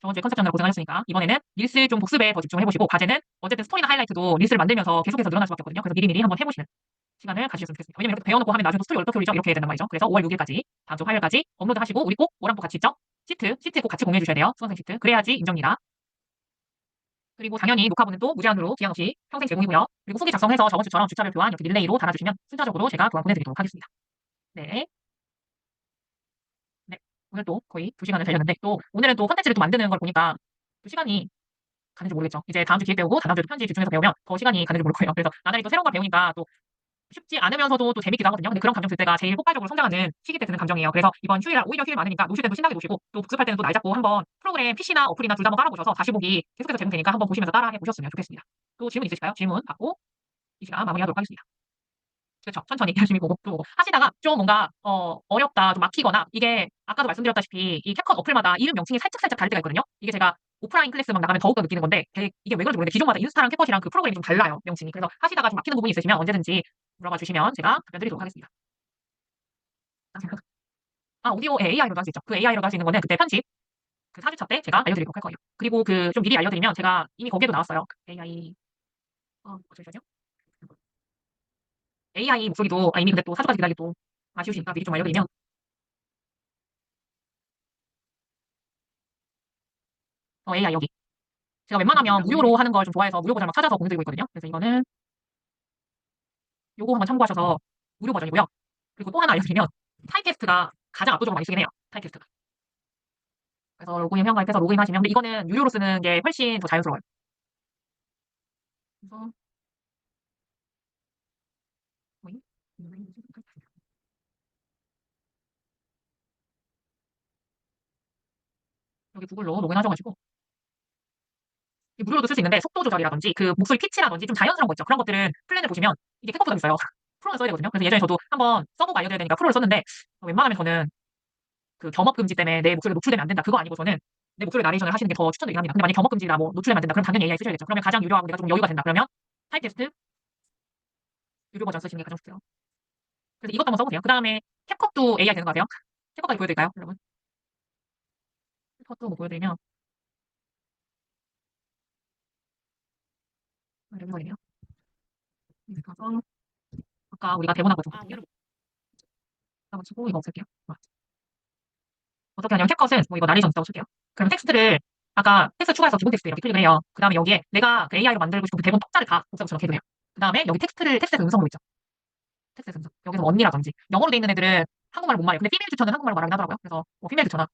저번 주에 컨셉 잡느라 고생하셨으니까 이번에는 릴스 좀 복습에 더 집중을 해보시고 과제는 어쨌든 스토리나 하이라이트도 릴스를 만들면서 계속해서 늘어날 수밖에 없거든요. 그래서 미리미리 한번 해보시는 시간을 가지셨으면 좋겠습니다. 왜냐면 이렇게 배워놓고 하면 나중에 또 스토리 어떻게 올리죠? 이렇게 해야 된단 말이죠. 그래서 5월 6일까지 다음 주 화요일까지 업로드 하시고 우리 꼭 뭐랑 또 같이 있죠? 시트 꼭 같이 공유해 주셔야 돼요. 수강생 시트. 그래야지 인정입니다. 그리고 당연히 녹화본은 또 무제한으로 기한 없이 평생 제공이고요. 그리고 후기 작성해서 저번 주처럼 주차별 교환 이렇게 릴레이로 달아주시면 순차적으로 제가 교환 보내드리도록 하겠습니다. 네. 네. 오늘 또 거의 2시간을 달렸는데 또 오늘은 또 컨텐츠를 또 만드는 걸 보니까 또 시간이 가는지 모르겠죠. 이제 다음 주 기획 배우고 다음 주에 또 편집 집중해서 배우면 더 시간이 가는지 모를 거예요. 그래서 나날이 또 새로운 걸 배우니까 또 쉽지 않으면서도 또 재밌기도 하거든요. 근데 그런 감정 들 때가 제일 폭발적으로 성장하는 시기 때 드는 감정이에요. 그래서 이번 휴일, 오히려 휴일 많으니까 노실 때도 신나게 노시고 또 복습할 때는 또 날 잡고 한번 프로그램 PC나 어플이나 둘 다 한번 깔아보셔서 다시 보기 계속해서 제공되니까 한번 보시면서 따라해 보셨으면 좋겠습니다. 또 질문 있으실까요? 질문 받고 이 시간 마무리하도록 하겠습니다. 그렇죠. 천천히 열심히 보고 또 하시다가 좀 뭔가 어렵다, 좀 막히거나 이게 아까도 말씀드렸다시피 이 캡컷 어플마다 이름 명칭이 살짝 다를 때가 있거든요. 이게 제가 오프라인 클래스 막 나가면 더욱더 느끼는 건데 이게 왜 그런지 모르겠는데 기존마다 인스타랑 캡컷이랑 그 프로그램이 좀 달라요. 명칭이. 그래서 하시다가 좀 막히는 부분이 있으시면 언제든지 물어봐 주시면 제가 답변 드리도록 하겠습니다. 아, 오디오 AI로도 할 수 있죠. 그 AI로도 할 수 있는 거는 그때 편집 그 4주차 때 제가 알려드리도록 할 거예요. 그리고 그 좀 미리 알려드리면 제가 이미 거기에도 나왔어요. AI 잠시만요. AI 목소리도 이미 근데 또 4주까지 기다리기 또 아쉬우시니까 미리 좀 알려드리면 AI 여기 제가 웬만하면 무료로 하는 걸 좀 좋아해서 무료 버전 막 찾아서 보내드리고 있거든요. 그래서 이거는 요거 한번 참고하셔서 무료 버전이고요. 그리고 또 하나 알려드리면 타임캐스트가 가장 압도적으로 많이 쓰긴 해요. 타임캐스트가. 그래서 로그인 회원가입해서 로그인 하시면 근데 이거는 유료로 쓰는 게 훨씬 더 자연스러워요. 그래서 뭐임? 여기 구글로 로그인 하셔가지고 무료로도 쓸 수 있는데 속도 조절이라든지 그 목소리 피치라든지 좀 자연스러운 거 있죠. 그런 것들은 플랜을 보시면 이게 캡컷보다 있어요. 프로는 써야 되거든요. 그래서 예전에 저도 한번 써보고 알려드려야 되니까 프로를 썼는데 웬만하면 저는 그 겸업 금지 때문에 내 목소리가 노출되면 안 된다. 그거 아니고 저는 내 목소리 나레이션을 하시는 게 더 추천드리긴 합니다. 근데 만약에 겸업 금지나 뭐 노출되면 안 된다. 그럼 당연히 AI 쓰셔야겠죠. 그러면 가장 유료하고 내가 좀 여유가 된다. 그러면 타임테스트 유료 버전 쓰시는 게 가장 좋고요. 그래서 이것도 한번 써보세요. 그 다음에 캡컷도 AI 되는 거 아세요? 캡컷까지 보여드릴까요, 여러분? 캡컷도 뭐 보여드리면 여기거든요. 가서 아까 우리가 대본한 거좀 아, 볼게요. 오늘은 가지고 이거 없앨게요. 어떻게 하냐면 캡컷은 뭐 이거 나레이션 있다고 칠게요. 그럼 텍스트를 아까 텍스트 추가해서 기본 텍스트 이렇게 클릭을 해요. 그 다음에 여기에 내가 그 AI로 만들고 싶은 그 대본 톡자를 다 복사해서 저렇게 해도 돼요. 그 다음에 여기 텍스트에서 음성으로 있죠. 텍스트에서 음성. 여기서 뭐 언니라든지 영어로 돼 있는 애들은 한국말 못 말해요. 근데 피메일 주처는 한국말로 말하긴 하더라고요. 그래서 뭐 피메일 주처나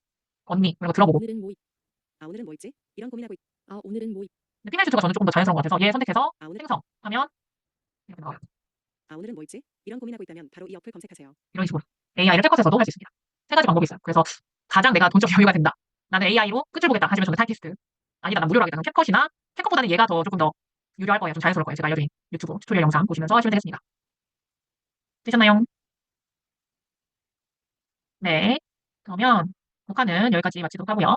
언니 이런 거 들어보고. 오늘은 뭐 있지? 이런 고민하고 있. 오늘은 뭐 있. 근데 피메일 주처가 저는 조금 더 자연스러운 것 같아서 얘 선택해서 오늘. 생성하면 이렇게 나와요. 오늘은 뭐 있지? 이런 고민하고 있다면 바로 이 어플 검색하세요. 이런 식으로 AI를 캡컷에서도 할 수 있습니다. 세 가지 방법이 있어요. 그래서 가장 내가 돈적 여유가 된다. 나는 AI로 끝을 보겠다 하시면 저는 타이피스트. 아니다, 난 무료로 하겠다. 그럼 캡컷이나 캡컷보다는 얘가 더 조금 더 유료할 거예요. 좀 자연스러울 거예요. 제가 알려드린 유튜브 튜토리얼 영상 보시면서 하시면 되겠습니다. 되셨나요? 네. 그러면 녹화는 여기까지 마치도록 하고요.